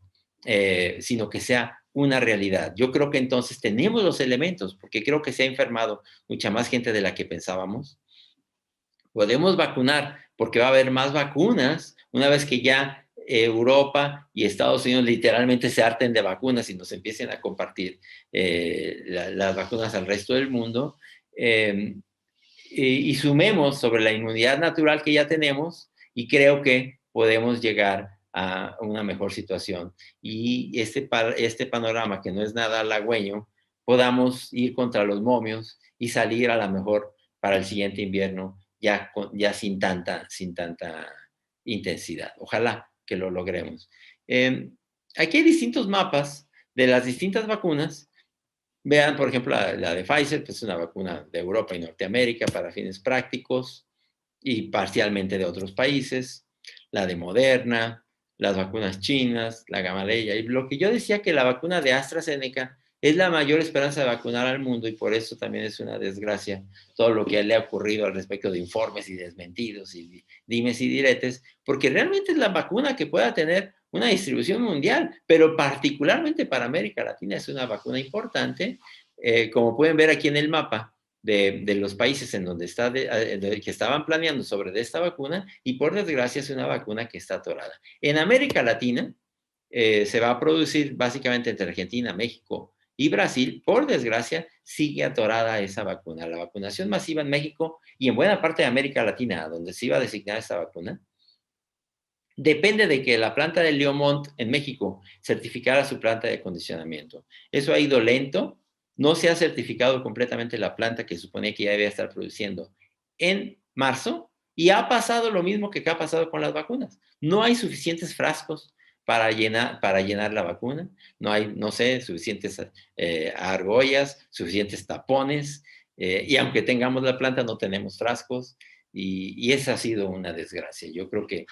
sino que sea una realidad. Yo creo que entonces tenemos los elementos, porque creo que se ha enfermado mucha más gente de la que pensábamos. Podemos vacunar porque va a haber más vacunas una vez que ya Europa y Estados Unidos literalmente se harten de vacunas y nos empiecen a compartir las vacunas al resto del mundo. Y sumemos sobre la inmunidad natural que ya tenemos y creo que podemos llegar a una mejor situación. Y este panorama que no es nada halagüeño, podamos ir contra los momios y salir a la mejor para el siguiente invierno ya sin tanta intensidad. Ojalá que lo logremos. Aquí hay distintos mapas de las distintas vacunas. Vean, por ejemplo, la de Pfizer, que es una vacuna de Europa y Norteamérica para fines prácticos y parcialmente de otros países. La de Moderna, las vacunas chinas, la Gamaleya. Y lo que yo decía que la vacuna de AstraZeneca es la mayor esperanza de vacunar al mundo y por eso también es una desgracia todo lo que le ha ocurrido al respecto de informes y desmentidos y dimes y diretes, porque realmente es la vacuna que pueda tener una distribución mundial, pero particularmente para América Latina es una vacuna importante. Como pueden ver aquí en el mapa de los países en donde que estaban planeando sobre esta vacuna, y por desgracia es una vacuna que está atorada. En América Latina se va a producir básicamente entre Argentina, México y Brasil. Por desgracia, sigue atorada esa vacuna. La vacunación masiva en México y en buena parte de América Latina, donde se iba a designar esta vacuna, depende de que la planta de Leomont en México certificara su planta de acondicionamiento. Eso ha ido lento. No se ha certificado completamente la planta que suponía que ya debía estar produciendo en marzo y ha pasado lo mismo que ha pasado con las vacunas. No hay suficientes frascos para llenar la vacuna. No hay, no sé, suficientes argollas, suficientes tapones. Y aunque tengamos la planta, no tenemos frascos. Y esa ha sido una desgracia. Yo creo que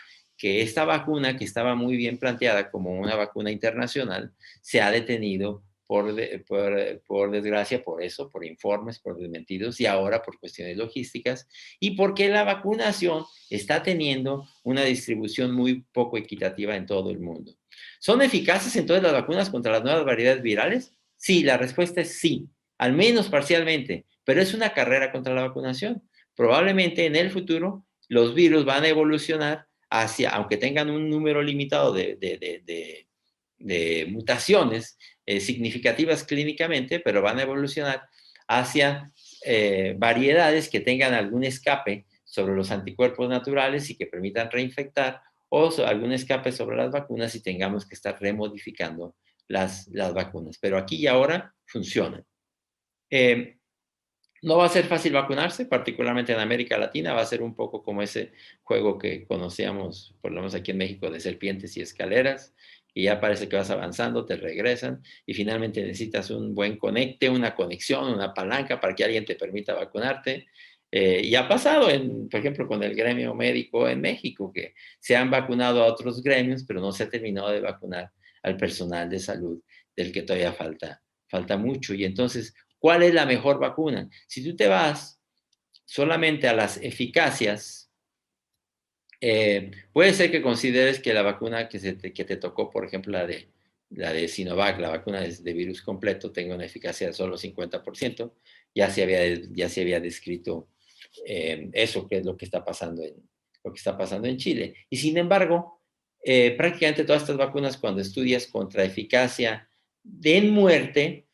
esta vacuna, que estaba muy bien planteada como una vacuna internacional, se ha detenido por desgracia, por eso, por informes, por desmentidos y ahora por cuestiones logísticas y porque la vacunación está teniendo una distribución muy poco equitativa en todo el mundo. ¿Son eficaces entonces las vacunas contra las nuevas variedades virales? Sí, la respuesta es sí, al menos parcialmente, pero es una carrera contra la vacunación. Probablemente en el futuro los virus van a evolucionar hacia, aunque tengan un número limitado de mutaciones significativas clínicamente, pero van a evolucionar hacia variedades que tengan algún escape sobre los anticuerpos naturales y que permitan reinfectar, o algún escape sobre las vacunas y tengamos que estar remodificando las vacunas. Pero aquí y ahora funcionan. No va a ser fácil vacunarse, particularmente en América Latina. Va a ser un poco como ese juego que conocíamos, por lo menos aquí en México, de serpientes y escaleras, y ya parece que vas avanzando, te regresan, y finalmente necesitas un buen conecte, una conexión, una palanca para que alguien te permita vacunarte. Y ha pasado, por ejemplo, con el gremio médico en México, que se han vacunado a otros gremios, pero no se ha terminado de vacunar al personal de salud, del que todavía falta mucho. Y entonces, ¿cuál es la mejor vacuna? Si tú te vas solamente a las eficacias, puede ser que consideres que la vacuna que te tocó, por ejemplo, la de Sinovac, la vacuna de virus completo, tenga una eficacia de solo 50%. Ya se había descrito eso, que es lo que está pasando en Chile. Y sin embargo, prácticamente todas estas vacunas, cuando estudias contra eficacia en muerte,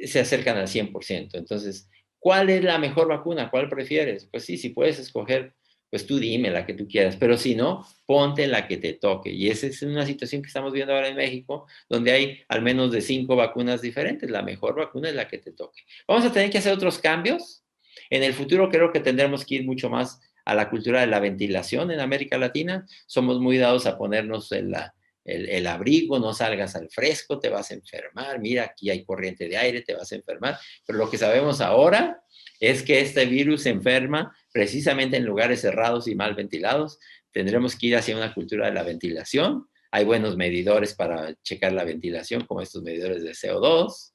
se acercan al 100%. Entonces, ¿cuál es la mejor vacuna? ¿Cuál prefieres? Pues sí, si puedes escoger, pues tú dime la que tú quieras, pero si no, ponte la que te toque. Y esa es una situación que estamos viendo ahora en México, donde hay al menos de 5 vacunas diferentes. La mejor vacuna es la que te toque. Vamos a tener que hacer otros cambios. En el futuro creo que tendremos que ir mucho más a la cultura de la ventilación en América Latina. Somos muy dados a ponernos el abrigo, no salgas al fresco, te vas a enfermar, mira, aquí hay corriente de aire, te vas a enfermar. Pero lo que sabemos ahora es que este virus se enferma precisamente en lugares cerrados y mal ventilados. Tendremos que ir hacia una cultura de la ventilación. Hay buenos medidores para checar la ventilación, como estos medidores de CO2.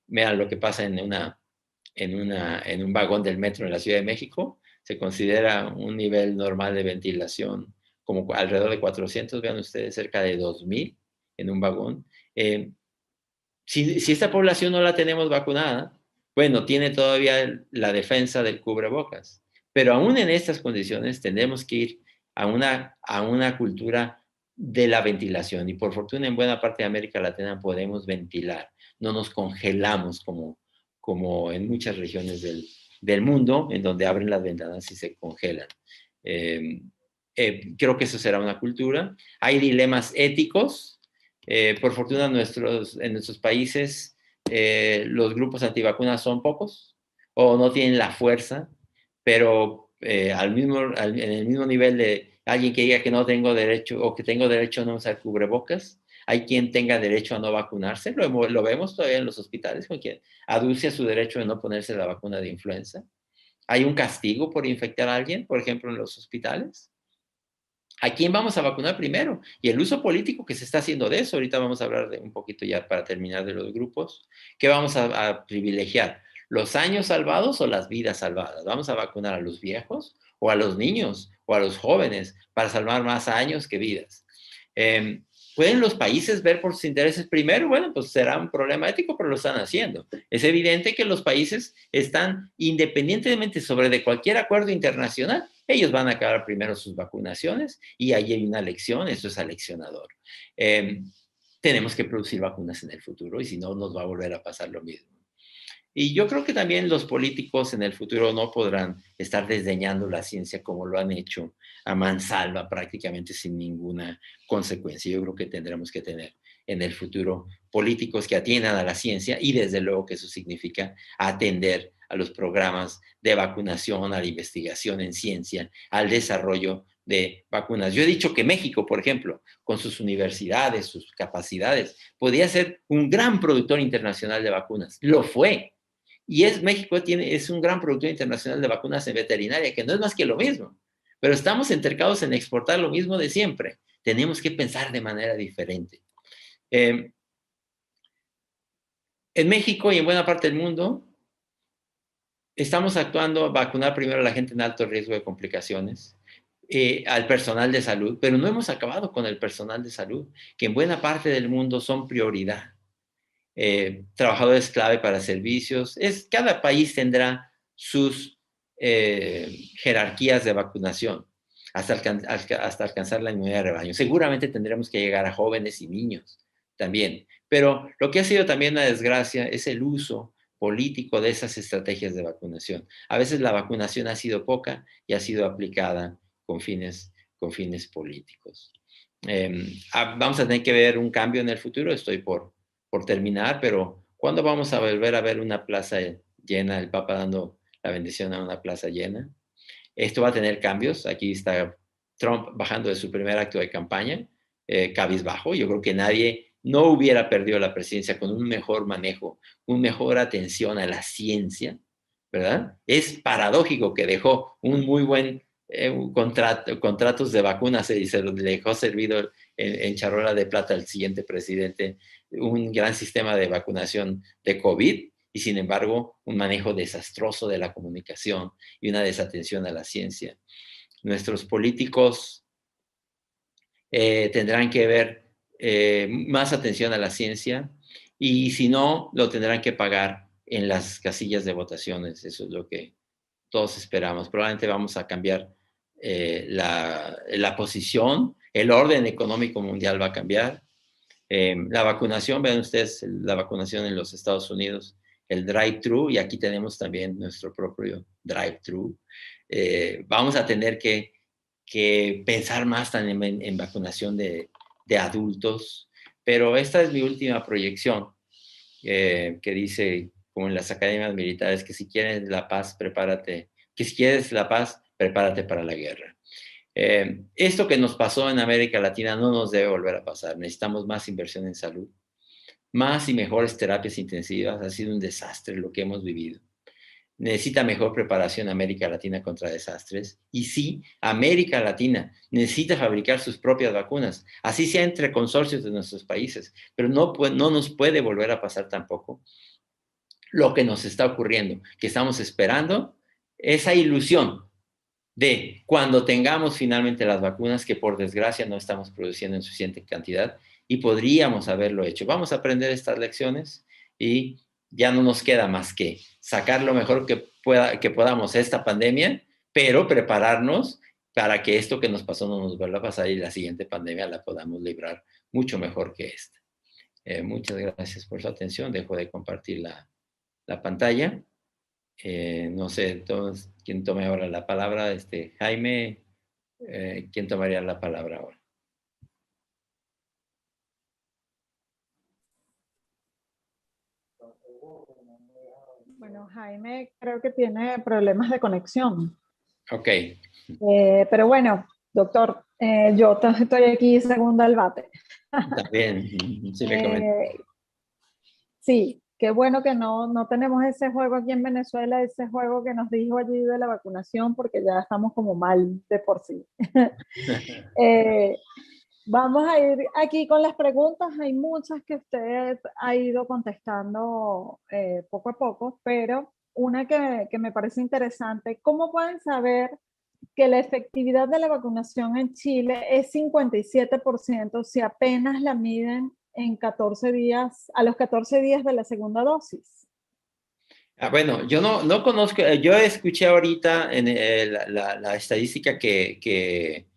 Vean lo que pasa en un vagón del metro en la Ciudad de México. Se considera un nivel normal de ventilación como alrededor de 400, vean ustedes, cerca de 2000 en un vagón. Si esta población no la tenemos vacunada, bueno, tiene todavía la defensa del cubrebocas, pero aún en estas condiciones tenemos que ir a una cultura de la ventilación, y por fortuna en buena parte de América Latina podemos ventilar, no nos congelamos como en muchas regiones del mundo, en donde abren las ventanas y se congelan. Creo que eso será una cultura. Hay dilemas éticos. Por fortuna en nuestros países los grupos antivacunas son pocos o no tienen la fuerza, pero en el mismo nivel de alguien que diga que no tengo derecho o que tengo derecho a no usar cubrebocas, hay quien tenga derecho a no vacunarse. Lo vemos todavía en los hospitales con quien aduce a su derecho de no ponerse la vacuna de influenza. Hay un castigo por infectar a alguien, por ejemplo, en los hospitales. ¿A quién vamos a vacunar primero? Y el uso político que se está haciendo de eso, ahorita vamos a hablar de un poquito ya para terminar de los grupos. ¿Qué vamos a privilegiar? ¿Los años salvados o las vidas salvadas? ¿Vamos a vacunar a los viejos o a los niños o a los jóvenes para salvar más años que vidas? ¿Pueden los países ver por sus intereses primero? Bueno, pues será un problema ético, pero lo están haciendo. Es evidente que los países están, independientemente sobre de cualquier acuerdo internacional, ellos van a acabar primero sus vacunaciones y ahí hay una lección, eso es aleccionador. Tenemos que producir vacunas en el futuro y si no, nos va a volver a pasar lo mismo. Y yo creo que también los políticos en el futuro no podrán estar desdeñando la ciencia como lo han hecho a mansalva, prácticamente sin ninguna consecuencia. Yo creo que tendremos que tener en el futuro políticos que atiendan a la ciencia y desde luego que eso significa atender a los programas de vacunación, a la investigación en ciencia, al desarrollo de vacunas. Yo he dicho que México, por ejemplo, con sus universidades, sus capacidades, podía ser un gran productor internacional de vacunas. Lo fue. Y México es un gran productor internacional de vacunas en veterinaria, que no es más que lo mismo. Pero estamos entercados en exportar lo mismo de siempre. Tenemos que pensar de manera diferente. En México y en buena parte del mundo, estamos actuando a vacunar primero a la gente en alto riesgo de complicaciones, al personal de salud, pero no hemos acabado con el personal de salud, que en buena parte del mundo son prioridad. Trabajadores clave para servicios. Cada país tendrá sus jerarquías de vacunación hasta alcanzar la inmunidad de rebaño. Seguramente tendremos que llegar a jóvenes y niños también. Pero lo que ha sido también una desgracia es el uso político de esas estrategias de vacunación. A veces la vacunación ha sido poca y ha sido aplicada con fines políticos. Vamos a tener que ver un cambio en el futuro, estoy por terminar, pero ¿cuándo vamos a volver a ver una plaza llena, el Papa dando la bendición a una plaza llena? Esto va a tener cambios. Aquí está Trump bajando de su primer acto de campaña, cabizbajo. Yo creo que nadie no hubiera perdido la presidencia con un mejor manejo, una mejor atención a la ciencia, ¿verdad? Es paradójico que dejó un muy buen contratos de vacunas y se lo dejó servido en charola de plata al siguiente presidente, un gran sistema de vacunación de COVID y sin embargo un manejo desastroso de la comunicación y una desatención a la ciencia. Nuestros políticos tendrán que ver más atención a la ciencia y si no, lo tendrán que pagar en las casillas de votaciones. Eso es lo que todos esperamos. Probablemente vamos a cambiar la posición, el orden económico mundial va a cambiar. La vacunación, vean ustedes, la vacunación en los Estados Unidos, el drive-thru, y aquí tenemos también nuestro propio drive-thru. Vamos a tener que pensar más también en vacunación de adultos, pero esta es mi última proyección, que dice, como en las academias militares, que si quieres la paz, prepárate, que si quieres la paz, prepárate para la guerra. Esto que nos pasó en América Latina no nos debe volver a pasar. Necesitamos más inversión en salud, más y mejores terapias intensivas. Ha sido un desastre lo que hemos vivido. Necesita mejor preparación América Latina contra desastres. Y sí, América Latina necesita fabricar sus propias vacunas, así sea entre consorcios de nuestros países, pero no nos puede volver a pasar tampoco lo que nos está ocurriendo, que estamos esperando esa ilusión de cuando tengamos finalmente las vacunas, que por desgracia no estamos produciendo en suficiente cantidad y podríamos haberlo hecho. Vamos a aprender estas lecciones y ya no nos queda más que sacar lo mejor que podamos esta pandemia, pero prepararnos para que esto que nos pasó no nos vuelva a pasar y la siguiente pandemia la podamos librar mucho mejor que esta. Muchas gracias por su atención. Dejo de compartir la pantalla. No sé, quién tome ahora la palabra. Jaime, ¿quién tomaría la palabra ahora? Bueno, Jaime creo que tiene problemas de conexión. Ok. Pero bueno, doctor, yo estoy aquí segunda al bate. También, sí me comentó. Sí, qué bueno que no tenemos ese juego aquí en Venezuela, ese juego que nos dijo allí de la vacunación, porque ya estamos como mal de por sí. Vamos a ir aquí con las preguntas. Hay muchas que usted ha ido contestando poco a poco, pero una que me parece interesante, ¿cómo pueden saber que la efectividad de la vacunación en Chile es 57% si apenas la miden en 14 días, a los 14 días de la segunda dosis? Bueno, yo no conozco, yo escuché ahorita en la estadística que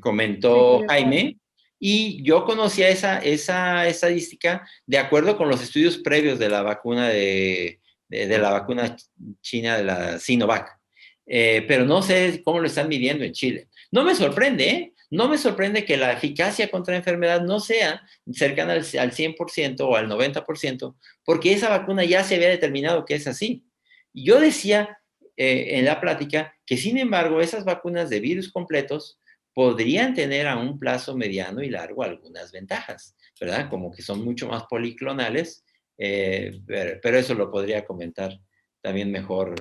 comentó Sí, Jaime, y yo conocía esa estadística de acuerdo con los estudios previos de la vacuna de la vacuna china, de la Sinovac. Pero no sé cómo lo están midiendo en Chile. No me sorprende, ¿eh? No me sorprende que la eficacia contra la enfermedad no sea cercana al 100% o al 90%, porque esa vacuna ya se había determinado que es así. Y yo decía en la plática que, sin embargo, esas vacunas de virus completos podrían tener a un plazo mediano y largo algunas ventajas, ¿verdad? Como que son mucho más policlonales, pero eso lo podría comentar también mejor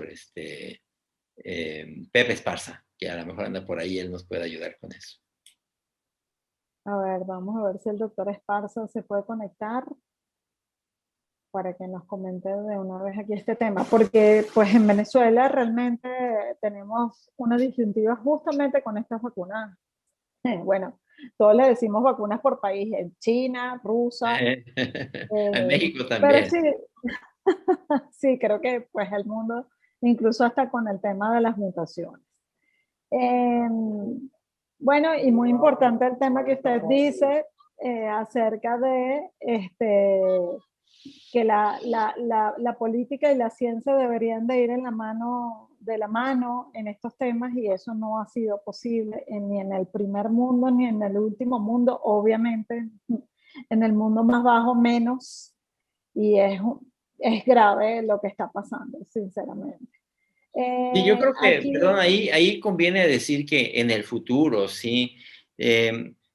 Pepe Esparza, que a lo mejor anda por ahí, él nos puede ayudar con eso. A ver, vamos a ver si el doctor Esparza se puede conectar para que nos comente de una vez aquí este tema, porque pues en Venezuela realmente tenemos una disyuntiva justamente con estas vacunas. Bueno, todos le decimos vacunas por país, en China, rusa, En México pero también. sí, sí, creo que pues el mundo, incluso hasta con el tema de las mutaciones. Eh, bueno, y muy importante el tema que usted dice acerca de que la política y la ciencia deberían de ir de la mano en estos temas y eso no ha sido posible ni en el primer mundo ni en el último mundo, obviamente en el mundo más bajo menos y es grave lo que está pasando, sinceramente. Y yo creo que, Aquí, perdón, ahí conviene decir que en el futuro, sí,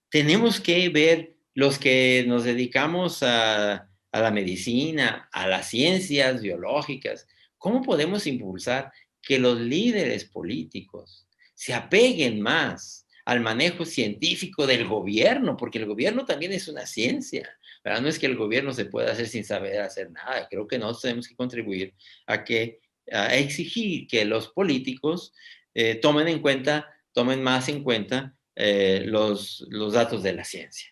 tenemos que ver los que nos dedicamos a la medicina, a las ciencias biológicas, ¿Cómo podemos impulsar que los líderes políticos se apeguen más al manejo científico del gobierno? Porque el gobierno también es una ciencia, ¿verdad? No es que el gobierno se pueda hacer sin saber hacer nada. Creo que nosotros tenemos que contribuir a exigir que los políticos tomen más en cuenta los datos de la ciencia.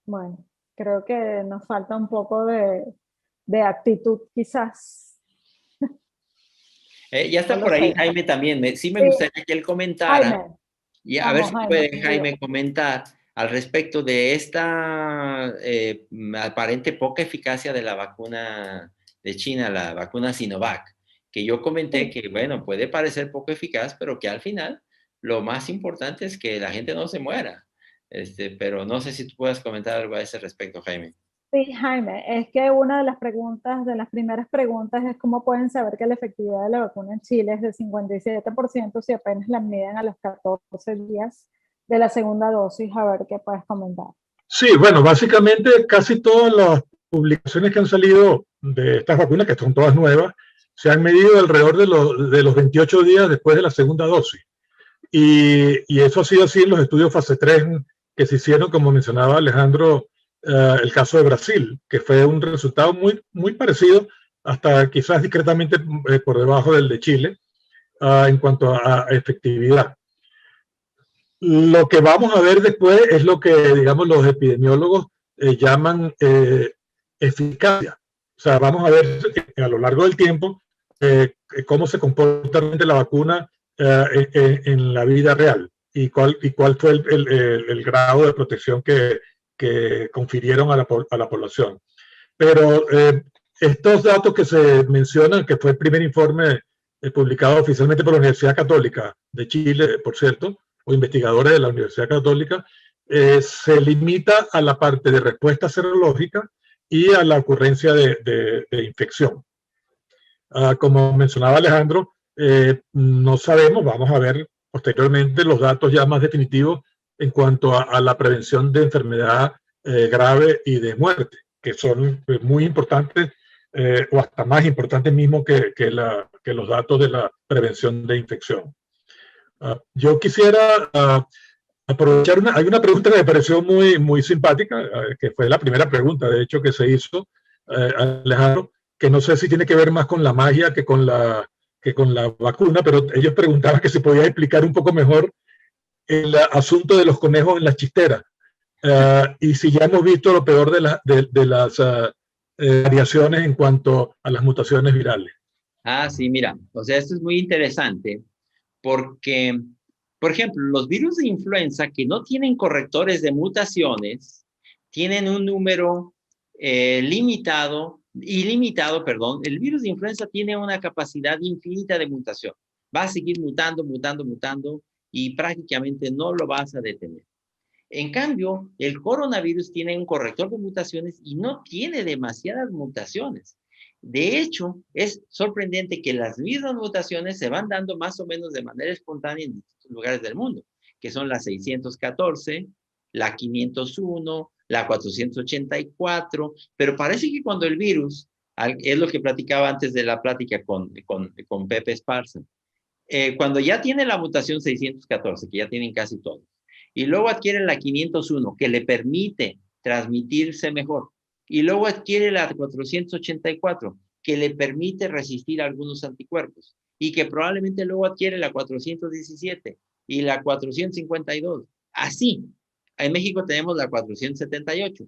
Bueno, creo que nos falta un poco de actitud, quizás. Ya está No lo por ahí sé. Jaime también. Sí me Sí, gustaría que él comentara, Jaime, y a ver vamos, si Jaime, puede contigo. Jaime comentar al respecto de esta aparente poca eficacia de la vacuna de China, la vacuna Sinovac, que yo comenté Sí. que, bueno, puede parecer poco eficaz, pero que al final lo más importante es que la gente no se muera. Pero no sé si tú puedes comentar algo a ese respecto, Jaime. Sí, Jaime, es que una de las preguntas, de las primeras preguntas es cómo pueden saber que la efectividad de la vacuna en Chile es del 57% si apenas la miden a los 14 días de la segunda dosis. A ver qué puedes comentar. Sí, bueno, básicamente casi todas las publicaciones que han salido de estas vacunas, que son todas nuevas, se han medido alrededor de los 28 días después de la segunda dosis. Y eso ha sido así en los estudios fase 3 que se hicieron, como mencionaba Alejandro, el caso de Brasil, que fue un resultado muy parecido, hasta quizás discretamente por debajo del de Chile, en cuanto a efectividad. Lo que vamos a ver después es lo que, digamos, los epidemiólogos llaman eficacia. O sea, vamos a ver a lo largo del tiempo cómo se comporta la vacuna en la vida real y cuál fue el grado de protección que confirieron a la población. Pero estos datos que se mencionan, que fue el primer informe publicado oficialmente por la Universidad Católica de Chile, por cierto, o investigadores de la Universidad Católica, se limita a la parte de respuesta serológica y a la ocurrencia de infección. Como mencionaba Alejandro, no sabemos, vamos a ver posteriormente los datos ya más definitivos en cuanto a la prevención de enfermedad grave y de muerte, que son muy importantes o hasta más importantes mismo que los datos de la prevención de infección. Yo quisiera aprovechar hay una pregunta que me pareció muy simpática, que fue la primera pregunta, de hecho, que se hizo, Alejandro, que no sé si tiene que ver más con la magia que con la vacuna, pero ellos preguntaban que se podía explicar un poco mejor el asunto de los conejos en las chisteras. Y si ya hemos visto lo peor de las variaciones en cuanto a las mutaciones virales. Sí, mira, o sea, esto es muy interesante porque, por ejemplo, los virus de influenza que no tienen correctores de mutaciones tienen un número ilimitado, perdón. El virus de influenza tiene una capacidad infinita de mutación. Va a seguir mutando y prácticamente no lo vas a detener. En cambio, el coronavirus tiene un corrector de mutaciones y no tiene demasiadas mutaciones. De hecho, es sorprendente que las mismas mutaciones se van dando más o menos de manera espontánea en distintos lugares del mundo, que son la 614, la 501, la 484, pero parece que cuando el virus, es lo que platicaba antes de la plática con Pepe Esparza, cuando ya tiene la mutación 614, que ya tienen casi todos, y luego adquiere la 501, que le permite transmitirse mejor, y luego adquiere la 484, que le permite resistir a algunos anticuerpos, y que probablemente luego adquiere la 417 y la 452. Así, en México tenemos la 478.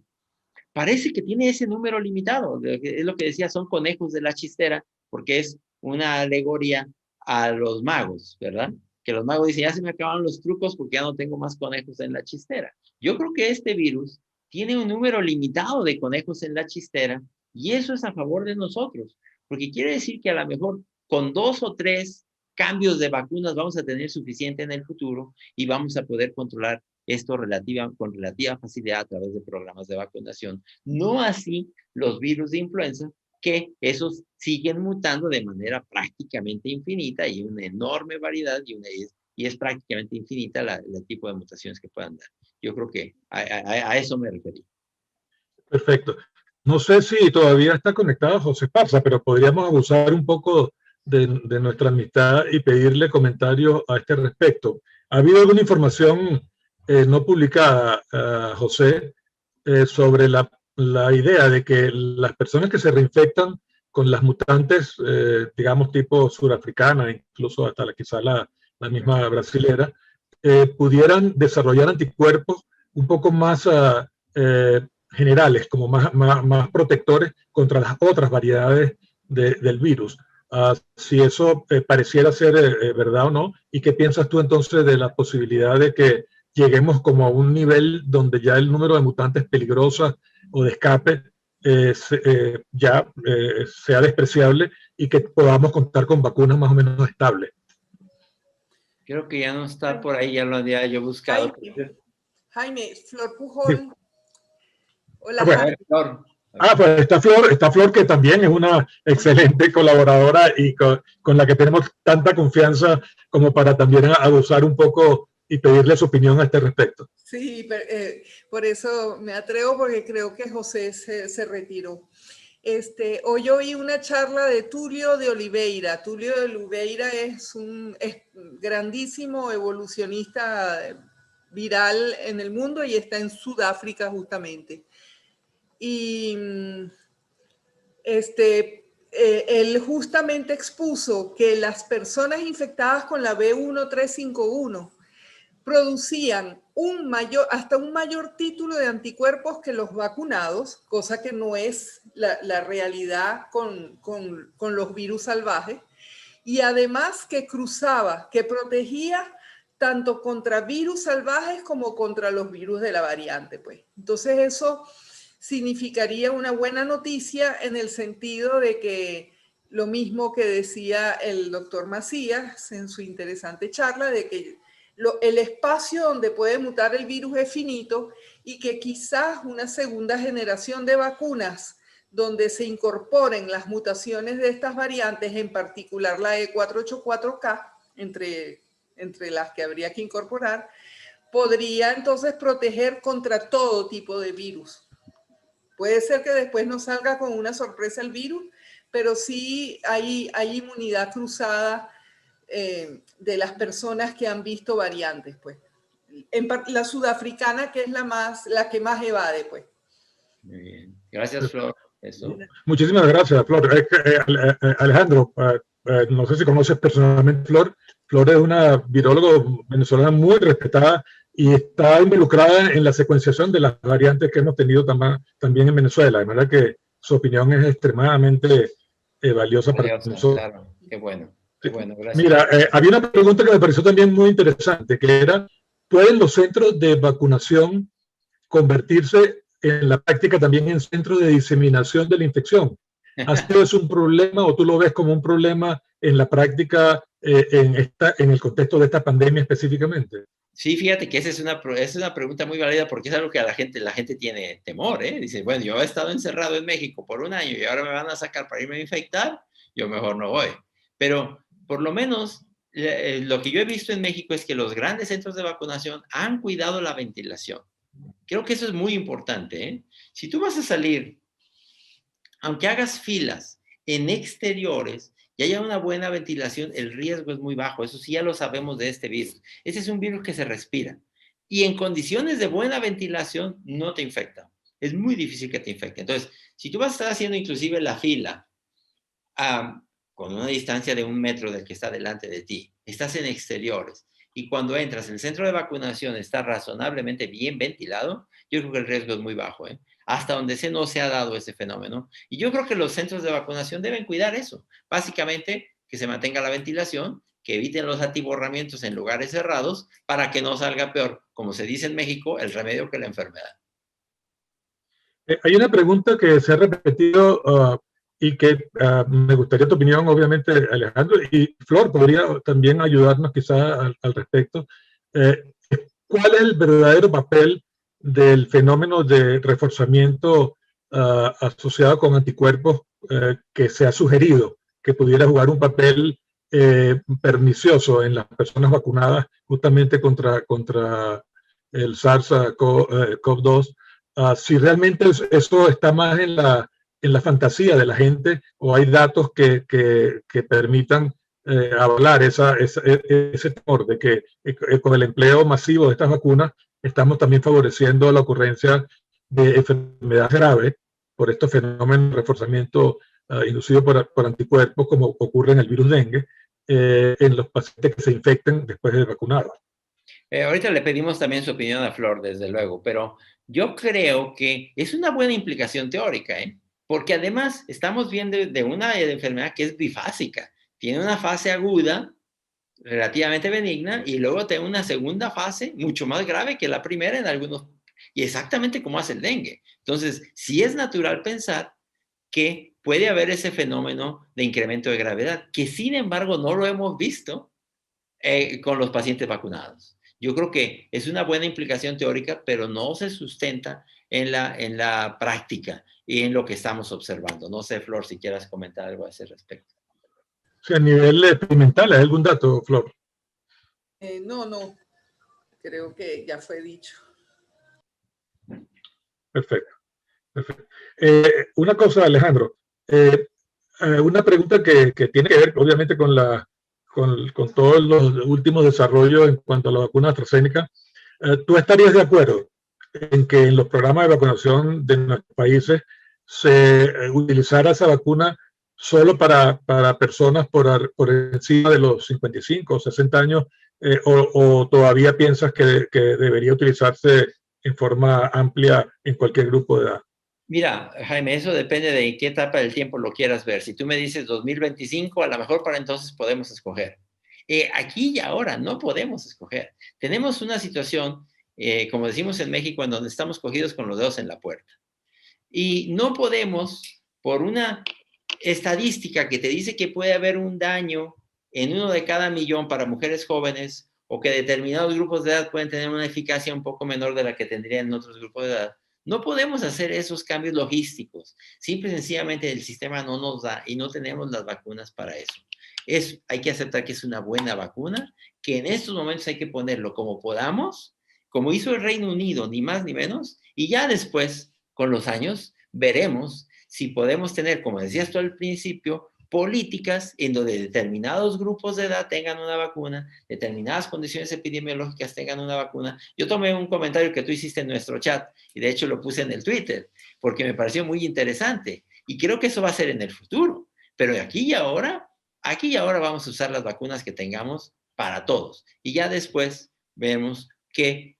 Parece que tiene ese número limitado, es lo que decía, son conejos de la chistera, porque es una alegoría a los magos, ¿verdad? Que los magos dicen, ya se me acabaron los trucos porque ya no tengo más conejos en la chistera. Yo creo que este virus tiene un número limitado de conejos en la chistera y eso es a favor de nosotros, porque quiere decir que a lo mejor con 2 o 3 cambios de vacunas vamos a tener suficiente en el futuro y vamos a poder controlar esto con relativa facilidad a través de programas de vacunación. No así los virus de influenza, que esos siguen mutando de manera prácticamente infinita y una enorme variedad y es prácticamente infinita el tipo de mutaciones que puedan dar. Yo creo que a eso me referí. Perfecto. No sé si todavía está conectado José Esparza, pero podríamos abusar un poco de nuestra amistad y pedirle comentarios a este respecto. ¿Ha habido alguna información no publicada, José, sobre la idea de que las personas que se reinfectan con las mutantes, digamos, tipo surafricana, incluso hasta quizá la misma brasilera, pudieran desarrollar anticuerpos un poco más generales, como más protectores contra las otras variedades del virus? Si eso pareciera ser verdad o no, y qué piensas tú entonces de la posibilidad de que lleguemos como a un nivel donde ya el número de mutantes peligrosas o de escape ya sea despreciable y que podamos contar con vacunas más o menos estables? Creo que ya no está por ahí, ya lo había yo buscado. Jaime, Flor Pujol. Sí. Hola, Bueno. Jaime. Flor. Pues está Flor, que también es una excelente colaboradora y con la que tenemos tanta confianza como para también abusar un poco y pedirle su opinión a este respecto. Sí, por eso me atrevo, porque creo que José se retiró. Hoy oí una charla de Tulio de Oliveira. Tulio de Oliveira es un grandísimo evolucionista viral en el mundo y está en Sudáfrica justamente. Y él justamente expuso que las personas infectadas con la B1351 producían hasta un mayor título de anticuerpos que los vacunados, cosa que no es la realidad con los virus salvajes, y además que protegía tanto contra virus salvajes como contra los virus de la variante, pues. Entonces eso significaría una buena noticia en el sentido de que lo mismo que decía el doctor Macías en su interesante charla, de que el espacio donde puede mutar el virus es finito y que quizás una segunda generación de vacunas donde se incorporen las mutaciones de estas variantes, en particular la E484K, entre las que habría que incorporar, podría entonces proteger contra todo tipo de virus. Puede ser que después nos salga con una sorpresa el virus, pero sí hay inmunidad cruzada de las personas que han visto variantes, pues. La sudafricana, que es la que más evade, pues. Muy bien. Gracias, Flor. Eso. Muchísimas gracias, Flor. Alejandro, no sé si conoces personalmente Flor. Flor es una viróloga venezolana muy respetada y está involucrada en la secuenciación de las variantes que hemos tenido también en Venezuela. De manera que su opinión es extremadamente valiosa para nosotros. Claro, qué bueno. Qué bueno, gracias. Mira, había una pregunta que me pareció también muy interesante, que era, ¿pueden los centros de vacunación convertirse en la práctica también en centros de diseminación de la infección? ¿Ha sido eso un problema o tú lo ves como un problema en la práctica en el contexto de esta pandemia específicamente? Sí, fíjate que esa es una pregunta muy válida, porque es algo que la gente tiene temor, ¿eh? Dice, bueno, yo he estado encerrado en México por un año y ahora me van a sacar para irme a infectar, yo mejor no voy. Pero por lo menos lo que yo he visto en México es que los grandes centros de vacunación han cuidado la ventilación. Creo que eso es muy importante, ¿eh? Si tú vas a salir, aunque hagas filas en exteriores y haya una buena ventilación, el riesgo es muy bajo. Eso sí ya lo sabemos de este virus. Ese es un virus que se respira. Y en condiciones de buena ventilación no te infecta. Es muy difícil que te infecte. Entonces, si tú vas a estar haciendo inclusive la fila con una distancia de 1 metro del que está delante de ti, estás en exteriores, y cuando entras en el centro de vacunación está razonablemente bien ventilado, yo creo que el riesgo es muy bajo, ¿eh? Hasta donde no se ha dado ese fenómeno. Y yo creo que los centros de vacunación deben cuidar eso. Básicamente, que se mantenga la ventilación, que eviten los atiborramientos en lugares cerrados para que no salga peor, como se dice en México, el remedio que la enfermedad. Hay una pregunta que se ha repetido y que me gustaría tu opinión, obviamente, Alejandro, y Flor podría también ayudarnos quizás al respecto. ¿Cuál es el verdadero papel del fenómeno de reforzamiento asociado con anticuerpos que se ha sugerido que pudiera jugar un papel pernicioso en las personas vacunadas justamente contra el SARS-CoV-2 si realmente eso está más en la fantasía de la gente o hay datos que permitan avalar ese temor de que con el empleo masivo de estas vacunas estamos también favoreciendo la ocurrencia de enfermedades graves por estos fenómenos de reforzamiento inducido por anticuerpos, como ocurre en el virus dengue, en los pacientes que se infecten después de vacunados. Ahorita le pedimos también su opinión a Flor, desde luego, pero yo creo que es una buena implicación teórica, ¿eh? Porque además estamos viendo de una enfermedad que es bifásica. Tiene una fase aguda, relativamente benigna, y luego tiene una segunda fase mucho más grave que la primera en algunos, y exactamente como hace el dengue. Entonces, sí es natural pensar que puede haber ese fenómeno de incremento de gravedad, que sin embargo no lo hemos visto con los pacientes vacunados. Yo creo que es una buena implicación teórica, pero no se sustenta en la práctica y en lo que estamos observando. No sé, Flor, si quieras comentar algo a ese respecto. O sea, a nivel experimental, ¿hay algún dato, Flor? No, creo que ya fue dicho. Perfecto. Una cosa, Alejandro, una pregunta que tiene que ver obviamente con todos los últimos desarrollos en cuanto a la vacuna AstraZeneca. ¿Tú estarías de acuerdo en que en los programas de vacunación de nuestros países se utilizara esa vacuna solo para personas por encima de los 55 o 60 años, o todavía piensas que debería utilizarse en forma amplia en cualquier grupo de edad? Mira, Jaime, eso depende de en qué etapa del tiempo lo quieras ver. Si tú me dices 2025, a lo mejor para entonces podemos escoger. Aquí y ahora no podemos escoger. Tenemos una situación, como decimos en México, en donde estamos cogidos con los dedos en la puerta. Y no podemos, por una estadística que te dice que puede haber un daño en 1 de cada 1.000.000 para mujeres jóvenes, o que determinados grupos de edad pueden tener una eficacia un poco menor de la que tendrían en otros grupos de edad. No podemos hacer esos cambios logísticos. Simple y sencillamente el sistema no nos da y no tenemos las vacunas para eso. Hay que aceptar que es una buena vacuna, que en estos momentos hay que ponerlo como podamos, como hizo el Reino Unido, ni más ni menos, y ya después, con los años, veremos si podemos tener, como decías tú al principio, políticas en donde determinados grupos de edad tengan una vacuna, determinadas condiciones epidemiológicas tengan una vacuna. Yo tomé un comentario que tú hiciste en nuestro chat y de hecho lo puse en el Twitter porque me pareció muy interesante y creo que eso va a ser en el futuro. Pero aquí y ahora vamos a usar las vacunas que tengamos para todos y ya después vemos qué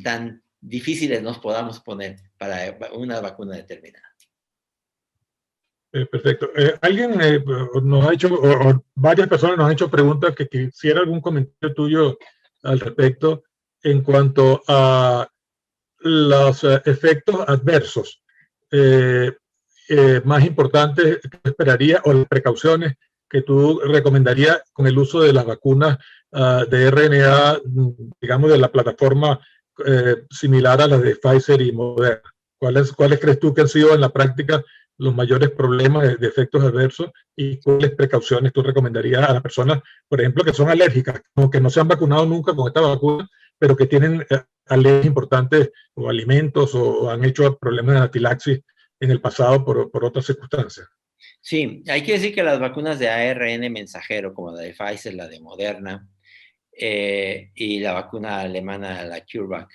tan difíciles nos podamos poner para una vacuna determinada. Perfecto. Alguien nos ha hecho, o varias personas nos han hecho preguntas que quisiera algún comentario tuyo al respecto en cuanto a los efectos adversos más importantes que esperaría o las precauciones que tú recomendarías con el uso de las vacunas de RNA, digamos, de la plataforma similar a las de Pfizer y Moderna. ¿Cuáles crees tú que han sido en la práctica los mayores problemas de efectos adversos y cuáles precauciones tú recomendarías a las personas, por ejemplo, que son alérgicas, o que no se han vacunado nunca con esta vacuna, pero que tienen alergias importantes o alimentos o han hecho problemas de anafilaxis en el pasado por otras circunstancias? Sí, hay que decir que las vacunas de ARN mensajero, como la de Pfizer, la de Moderna y la vacuna alemana, la CureVac,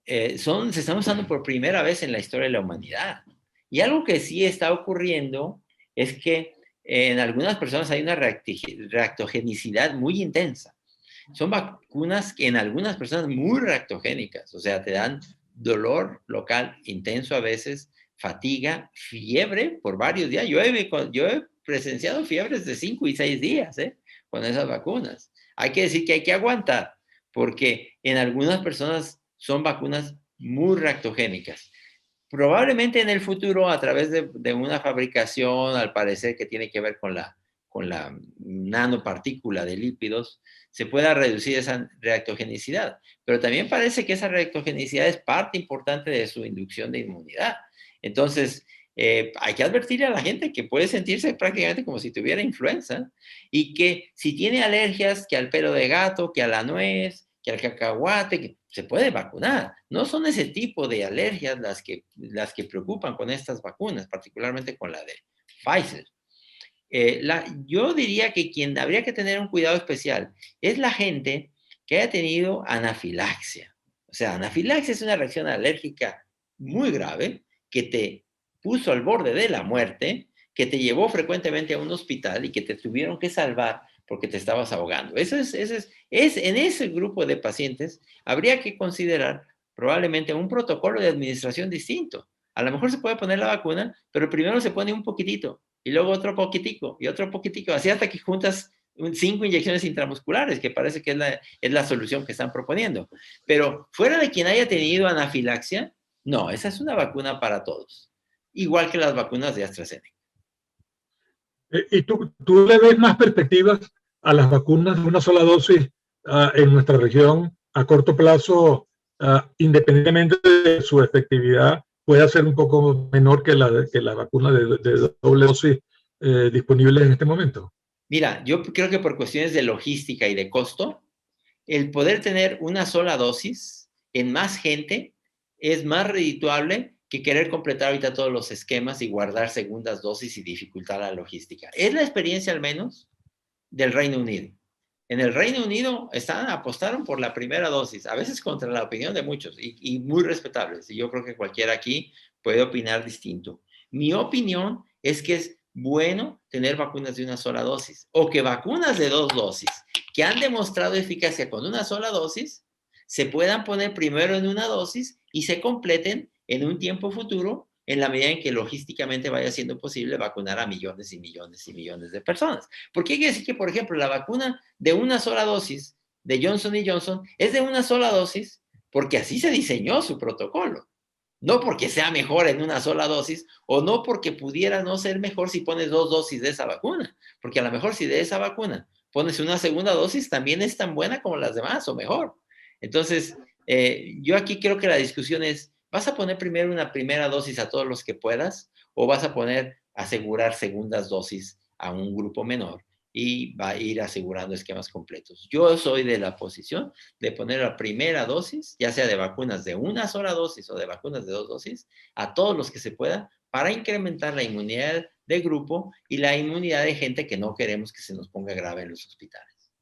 se están usando por primera vez en la historia de la humanidad. Y algo que sí está ocurriendo es que en algunas personas hay una reactogenicidad muy intensa. Son vacunas que en algunas personas muy reactogénicas, o sea, te dan dolor local intenso a veces, fatiga, fiebre por varios días. Yo he presenciado fiebres de 5 y 6 días con esas vacunas. Hay que decir que hay que aguantar, porque en algunas personas son vacunas muy reactogénicas. Probablemente en el futuro, a través de una fabricación, al parecer que tiene que ver con la nanopartícula de lípidos, se pueda reducir esa reactogenicidad. Pero también parece que esa reactogenicidad es parte importante de su inducción de inmunidad. Entonces, hay que advertirle a la gente que puede sentirse prácticamente como si tuviera influenza y que si tiene alergias, que al pelo de gato, que a la nuez, que al cacahuate, que se puede vacunar. No son ese tipo de alergias las que preocupan con estas vacunas, particularmente con la de Pfizer. Yo diría que quien habría que tener un cuidado especial es la gente que haya tenido anafilaxia. O sea, anafilaxia es una reacción alérgica muy grave que te puso al borde de la muerte, que te llevó frecuentemente a un hospital y que te tuvieron que salvar porque te estabas ahogando. En ese grupo de pacientes habría que considerar probablemente un protocolo de administración distinto. A lo mejor se puede poner la vacuna, pero primero se pone un poquitito y luego otro poquitico y otro poquitico, así hasta que juntas 5 inyecciones intramusculares, que parece que es la solución que están proponiendo. Pero fuera de quien haya tenido anafilaxia, no, esa es una vacuna para todos. Igual que las vacunas de AstraZeneca. ¿Y tú le ves más perspectivas a las vacunas de una sola dosis en nuestra región a corto plazo, independientemente de su efectividad, puede ser un poco menor que la vacuna de doble dosis disponibles en este momento? Mira, yo creo que por cuestiones de logística y de costo, el poder tener una sola dosis en más gente es más redituable que querer completar ahorita todos los esquemas y guardar segundas dosis y dificultar la logística. Es la experiencia, al menos, del Reino Unido. En el Reino Unido apostaron por la primera dosis, a veces contra la opinión de muchos y muy respetables. Y yo creo que cualquiera aquí puede opinar distinto. Mi opinión es que es bueno tener vacunas de una sola dosis o que vacunas de 2 dosis que han demostrado eficacia con una sola dosis se puedan poner primero en una dosis y se completen en un tiempo futuro en la medida en que logísticamente vaya siendo posible vacunar a millones y millones y millones de personas. Porque hay que decir que, por ejemplo, la vacuna de una sola dosis de Johnson & Johnson es de una sola dosis porque así se diseñó su protocolo. No porque sea mejor en una sola dosis o no porque pudiera no ser mejor si pones 2 dosis de esa vacuna. Porque a lo mejor si de esa vacuna pones una segunda dosis también es tan buena como las demás o mejor. Entonces, yo aquí creo que la discusión es, ¿vas a poner primero una primera dosis a todos los que puedas o vas a asegurar segundas dosis a un grupo menor y va a ir asegurando esquemas completos? Yo soy de la posición de poner la primera dosis, ya sea de vacunas de una sola dosis o de vacunas de 2 dosis, a todos los que se pueda para incrementar la inmunidad de grupo y la inmunidad de gente que no queremos que se nos ponga grave en los hospitales.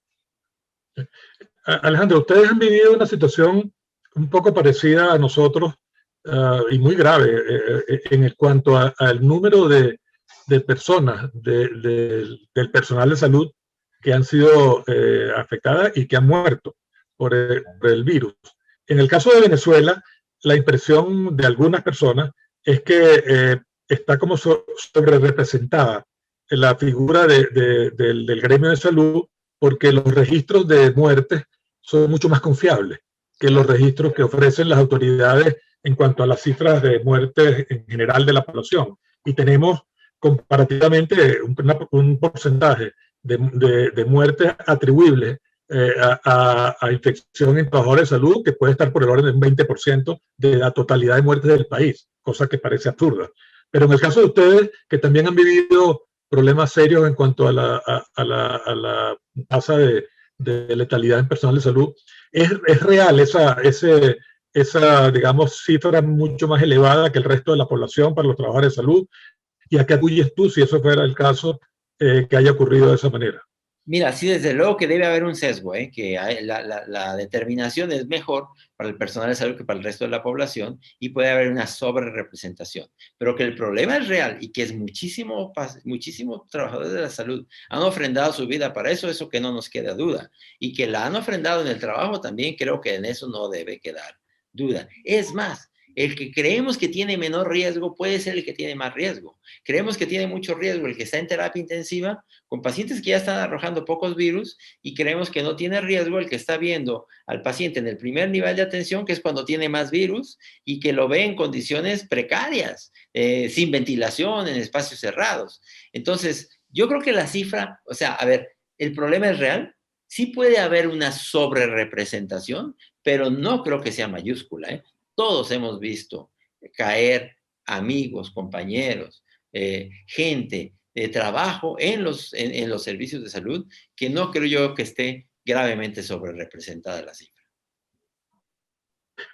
Alejandro, ustedes han vivido una situación un poco parecida a nosotros y muy grave en cuanto al número de personas del personal de salud que han sido afectadas y que han muerto por el virus. En el caso de Venezuela, la impresión de algunas personas es que está como sobre representada la figura del gremio de salud, porque los registros de muertes son mucho más confiables que los registros que ofrecen las autoridades en cuanto a las cifras de muertes en general de la población. Y tenemos comparativamente un porcentaje de muertes atribuibles a infección en trabajadores de salud que puede estar por el orden de un 20% de la totalidad de muertes del país, cosa que parece absurda. Pero en el caso de ustedes, que también han vivido problemas serios en cuanto a la tasa de letalidad en personal de salud, es real esa, digamos, cifra mucho más elevada que el resto de la población para los trabajadores de salud. ¿Y a qué acuyes tú si eso fuera el caso que haya ocurrido de esa manera? Mira, sí, desde luego que debe haber un sesgo, que la determinación es mejor para el personal de salud que para el resto de la población y puede haber una sobrerepresentación, pero que el problema es real y que es muchísimos trabajadores de la salud han ofrendado su vida para eso que no nos queda duda, y que la han ofrendado en el trabajo también, creo que en eso no debe quedar duda. Es más, el que creemos que tiene menor riesgo puede ser el que tiene más riesgo. Creemos que tiene mucho riesgo el que está en terapia intensiva con pacientes que ya están arrojando pocos virus y creemos que no tiene riesgo el que está viendo al paciente en el primer nivel de atención, que es cuando tiene más virus y que lo ve en condiciones precarias, sin ventilación, en espacios cerrados. Entonces, yo creo que la cifra, o sea, a ver, el problema es real. Sí puede haber una sobrerepresentación, pero no creo que sea mayúscula, Todos hemos visto caer amigos, compañeros, gente de trabajo en los servicios de salud, que no creo yo que esté gravemente sobre representada la cifra.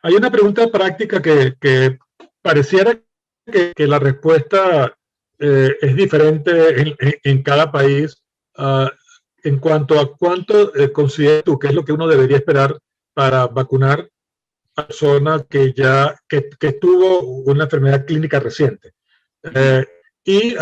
Hay una pregunta práctica que pareciera que la respuesta es diferente en cada país en cuanto a cuánto consideras tú que es lo que uno debería esperar para vacunar a personas que tuvo una enfermedad clínica reciente. Y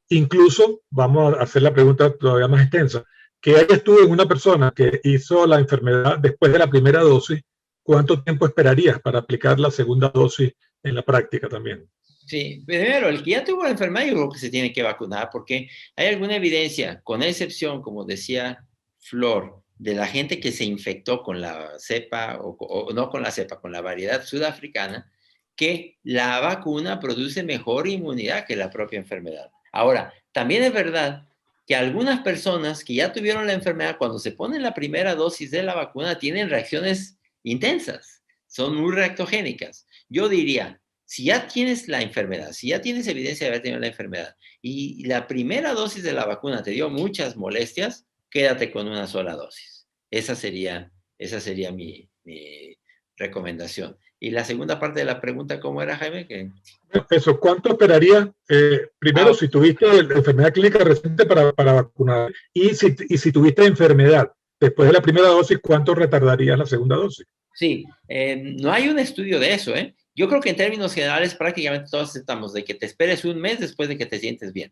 incluso, vamos a hacer la pregunta todavía más extensa, que hayas tú en una persona que hizo la enfermedad después de la primera dosis, ¿cuánto tiempo esperarías para aplicar la segunda dosis en la práctica también? Sí, primero, el que ya tuvo la enfermedad, yo creo que se tiene que vacunar porque hay alguna evidencia, con excepción, como decía Flor, de la gente que se infectó con la cepa, o no con la cepa, con la variedad sudafricana, que la vacuna produce mejor inmunidad que la propia enfermedad. Ahora, también es verdad que algunas personas que ya tuvieron la enfermedad, cuando se ponen la primera dosis de la vacuna, tienen reacciones intensas, son muy reactogénicas. Yo diría, si ya tienes la enfermedad, si ya tienes evidencia de haber tenido la enfermedad y la primera dosis de la vacuna te dio muchas molestias, quédate con una sola dosis. Esa sería mi recomendación. Y la segunda parte de la pregunta, ¿cómo era, Jaime? Eso, ¿cuánto esperarías primero si tuviste la enfermedad clínica reciente para vacunar? Y si tuviste enfermedad después de la primera dosis, ¿cuánto retardarías la segunda dosis? Sí, no hay un estudio de eso, ¿eh? Yo creo que en términos generales prácticamente todos aceptamos de que te esperes un mes después de que te sientes bien,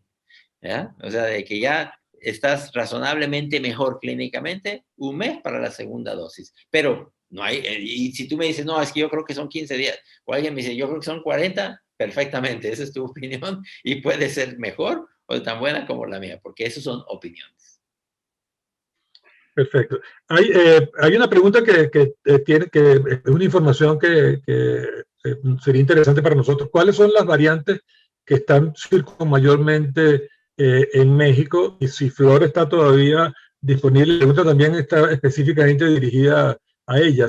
¿ya? O sea, de que ya estás razonablemente mejor clínicamente, un mes para la segunda dosis. Pero no hay, y si tú me dices, no, es que yo creo que son 15 días, o alguien me dice, yo creo que son 40, perfectamente, esa es tu opinión y puede ser mejor o tan buena como la mía, porque eso son opiniones. Perfecto. Hay una pregunta que es una información que sería interesante para nosotros. ¿Cuáles son las variantes que están circulando mayormente en México? Y si Flor está todavía disponible, la pregunta también está específicamente dirigida a ella.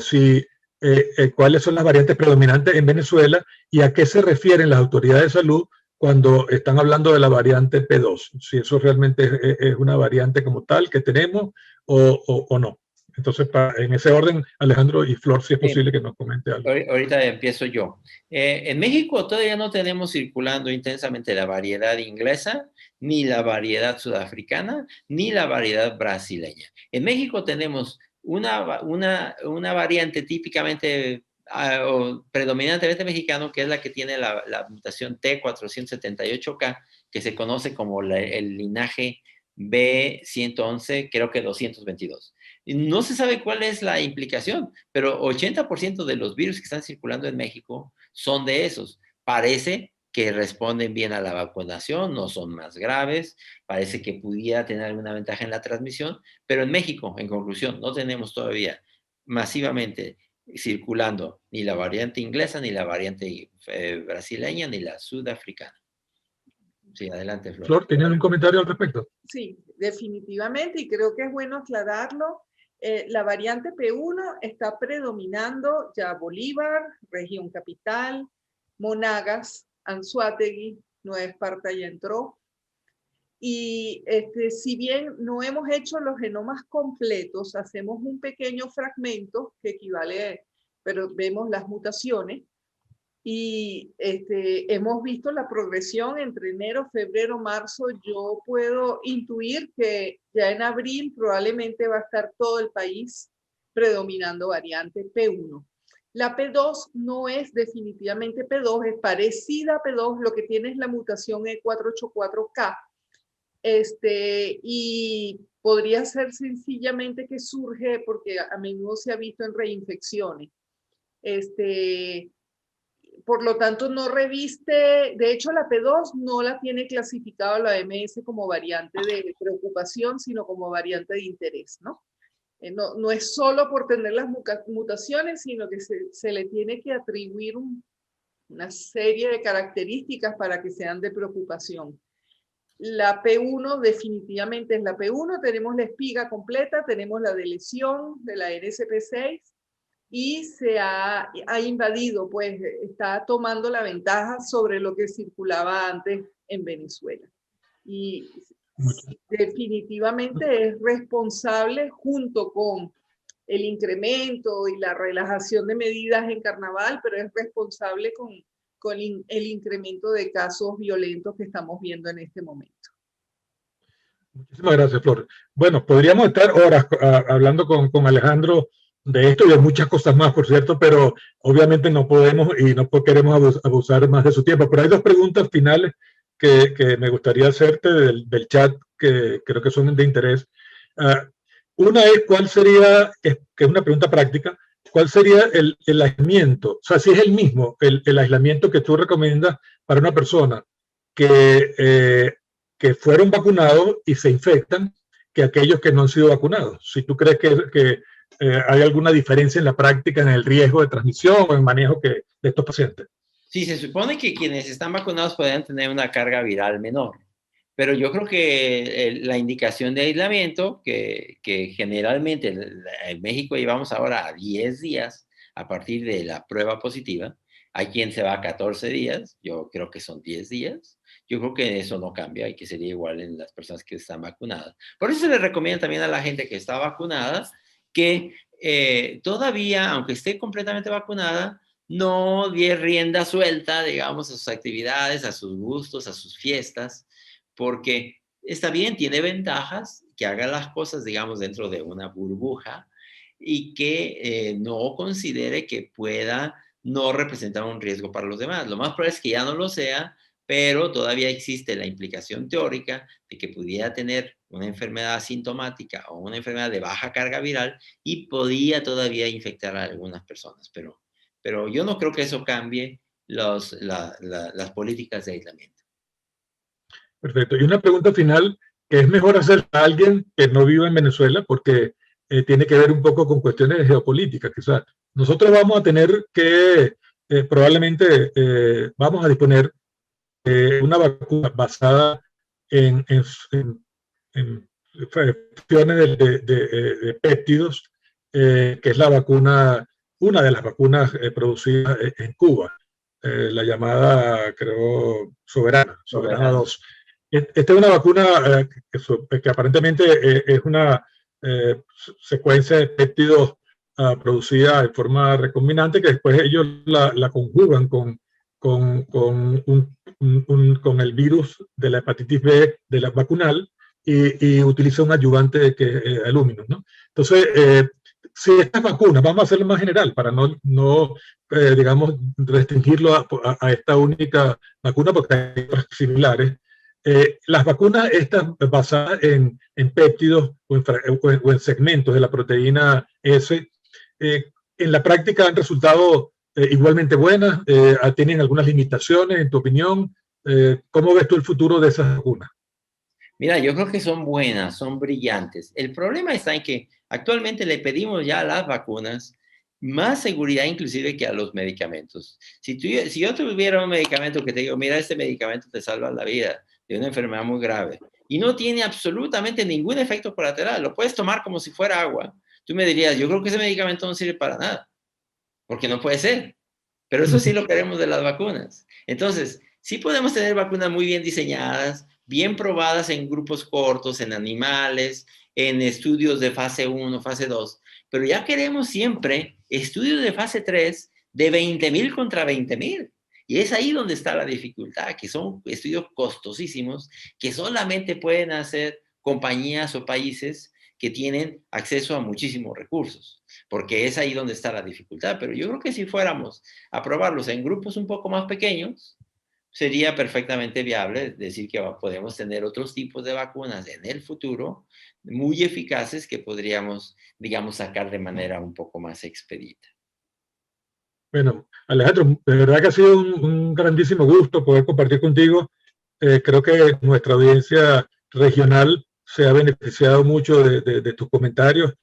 ¿Cuáles son las variantes predominantes en Venezuela y a qué se refieren las autoridades de salud cuando están hablando de la variante P2? Si eso realmente es una variante como tal que tenemos o no. Entonces, en ese orden, Alejandro y Flor, si es posible que nos comente algo. Ahorita empiezo yo. En México todavía no tenemos circulando intensamente la variedad inglesa, ni la variedad sudafricana, ni la variedad brasileña. En México tenemos una variante típicamente o predominantemente mexicano, que es la que tiene la mutación T478K, que se conoce como el linaje B111, creo que 222. No se sabe cuál es la implicación, pero 80% de los virus que están circulando en México son de esos. Parece que responden bien a la vacunación, no son más graves, parece que pudiera tener alguna ventaja en la transmisión, pero en México, en conclusión, no tenemos todavía masivamente circulando ni la variante inglesa, ni la variante brasileña, ni la sudafricana. Sí, adelante, Flor. Flor, ¿tenían un comentario al respecto? Sí, definitivamente, y creo que es bueno aclararlo. La variante P1 está predominando ya Bolívar, Región Capital, Monagas, Anzoátegui, Nueva Esparta ya entró. Y si bien no hemos hecho los genomas completos, hacemos un pequeño fragmento que equivale, pero vemos las mutaciones. Y hemos visto la progresión entre enero, febrero, marzo. Yo puedo intuir que ya en abril probablemente va a estar todo el país predominando variante P1. La P2 no es definitivamente P2, es parecida a P2, lo que tiene es la mutación E484K. Y podría ser sencillamente que surge porque a menudo se ha visto en reinfecciones. Por lo tanto, no reviste, de hecho la P2 no la tiene clasificada la OMS como variante de preocupación, sino como variante de interés, ¿no? No es solo por tener las mutaciones, sino que se le tiene que atribuir una serie de características para que sean de preocupación. La P1 definitivamente es la P1, tenemos la espiga completa, tenemos la de lesión de la NSP6, y se ha invadido, pues está tomando la ventaja sobre lo que circulaba antes en Venezuela. Y definitivamente es responsable junto con el incremento y la relajación de medidas en carnaval, pero es responsable con el incremento de casos violentos que estamos viendo en este momento. Muchísimas gracias, Flor. Bueno, podríamos estar horas hablando con Alejandro de esto y de muchas cosas más, por cierto, pero obviamente no podemos y no queremos abusar más de su tiempo. Pero hay dos preguntas finales que me gustaría hacerte del chat que creo que son de interés. Una es, ¿cuál sería, que es una pregunta práctica, cuál sería el aislamiento? O sea, si es el mismo, el aislamiento que tú recomiendas para una persona que fueron vacunados y se infectan, que aquellos que no han sido vacunados. Si tú crees que hay alguna diferencia en la práctica, en el riesgo de transmisión o en el manejo de estos pacientes. Sí, se supone que quienes están vacunados pueden tener una carga viral menor. Pero yo creo que la indicación de aislamiento, que generalmente en México llevamos ahora a 10 días a partir de la prueba positiva, hay quien se va a 14 días, yo creo que son 10 días, yo creo que eso no cambia y que sería igual en las personas que están vacunadas. Por eso se le recomienda también a la gente que está vacunada que todavía, aunque esté completamente vacunada, no dé rienda suelta, digamos, a sus actividades, a sus gustos, a sus fiestas, porque está bien, tiene ventajas, que haga las cosas, digamos, dentro de una burbuja y que no considere que pueda no representar un riesgo para los demás. Lo más probable es que ya no lo sea, pero todavía existe la implicación teórica de que pudiera tener una enfermedad asintomática o una enfermedad de baja carga viral y podía todavía infectar a algunas personas. Pero yo no creo que eso cambie las políticas de aislamiento. Perfecto. Y una pregunta final, que es mejor hacer a alguien que no viva en Venezuela, porque tiene que ver un poco con cuestiones geopolíticas. Quizás nosotros vamos a tener que, probablemente, vamos a disponer de una vacuna basada en funciones de péptidos, que es la vacuna, una de las vacunas producidas en Cuba, la llamada, creo, Soberana 2. Esta es una vacuna que aparentemente es una secuencia de péptidos producida de forma recombinante, que después ellos la conjugan con el virus de la hepatitis B de la vacunal y utiliza un ayudante que es alúmino, ¿no? Entonces, si estas vacunas, vamos a hacerlo más general para no digamos, restringirlo a esta única vacuna, porque hay otras similares. Las vacunas estas basadas en péptidos o en segmentos de la proteína S, en la práctica han resultado igualmente buenas, tienen algunas limitaciones, en tu opinión. ¿Cómo ves tú el futuro de esas vacunas? Mira, yo creo que son buenas, son brillantes. El problema está en que actualmente le pedimos ya a las vacunas más seguridad inclusive que a los medicamentos. Si yo tuviera un medicamento que te digo, mira, este medicamento te salva la vida de una enfermedad muy grave y no tiene absolutamente ningún efecto colateral, lo puedes tomar como si fuera agua, tú me dirías, yo creo que ese medicamento no sirve para nada, porque no puede ser. Pero eso sí lo queremos de las vacunas. Entonces, sí podemos tener vacunas muy bien diseñadas, bien probadas en grupos cortos, en animales, en estudios de fase 1, fase 2, pero ya queremos siempre estudios de fase 3 de 20,000 contra 20,000. Y es ahí donde está la dificultad, que son estudios costosísimos que solamente pueden hacer compañías o países que tienen acceso a muchísimos recursos, porque es ahí donde está la dificultad. Pero yo creo que si fuéramos a probarlos en grupos un poco más pequeños, sería perfectamente viable decir que podemos tener otros tipos de vacunas en el futuro muy eficaces que podríamos, digamos, sacar de manera un poco más expedita. Bueno, Alejandro, de verdad que ha sido un grandísimo gusto poder compartir contigo. Creo que nuestra audiencia regional se ha beneficiado mucho de tus comentarios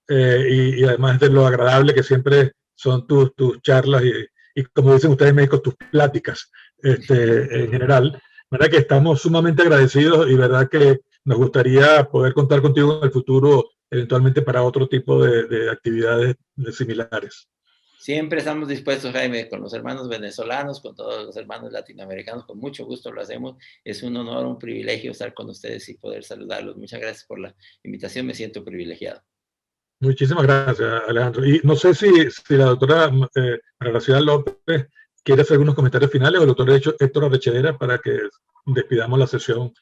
y además de lo agradable que siempre son tus charlas y como dicen ustedes en México, tus pláticas en general. Verdad que estamos sumamente agradecidos y verdad que nos gustaría poder contar contigo en el futuro eventualmente para otro tipo de actividades similares. Siempre estamos dispuestos, Jaime, con los hermanos venezolanos, con todos los hermanos latinoamericanos, con mucho gusto lo hacemos. Es un honor, un privilegio estar con ustedes y poder saludarlos. Muchas gracias por la invitación, me siento privilegiado. Muchísimas gracias, Alejandro. Y no sé si la doctora María Graciela López quiere hacer algunos comentarios finales o el doctor Héctor Arrechedera para que despidamos la sesión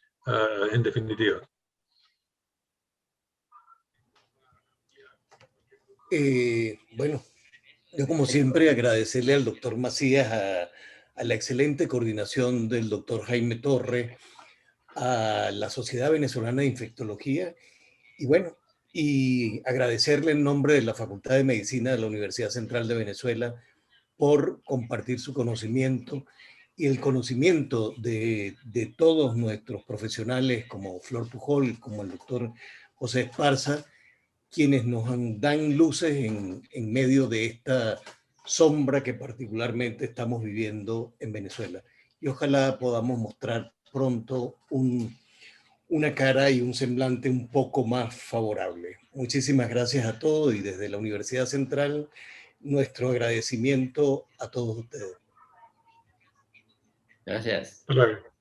en definitiva. Bueno, yo como siempre agradecerle al doctor Macías, a la excelente coordinación del doctor Jaime Torre, a la Sociedad Venezolana de Infectología y bueno, y agradecerle en nombre de la Facultad de Medicina de la Universidad Central de Venezuela por compartir su conocimiento y el conocimiento de todos nuestros profesionales como Flor Pujol, como el doctor José Esparza, quienes nos dan luces en medio de esta sombra que particularmente estamos viviendo en Venezuela. Y ojalá podamos mostrar pronto una cara y un semblante un poco más favorable. Muchísimas gracias a todos y desde la Universidad Central, nuestro agradecimiento a todos ustedes. Gracias. Hasta luego.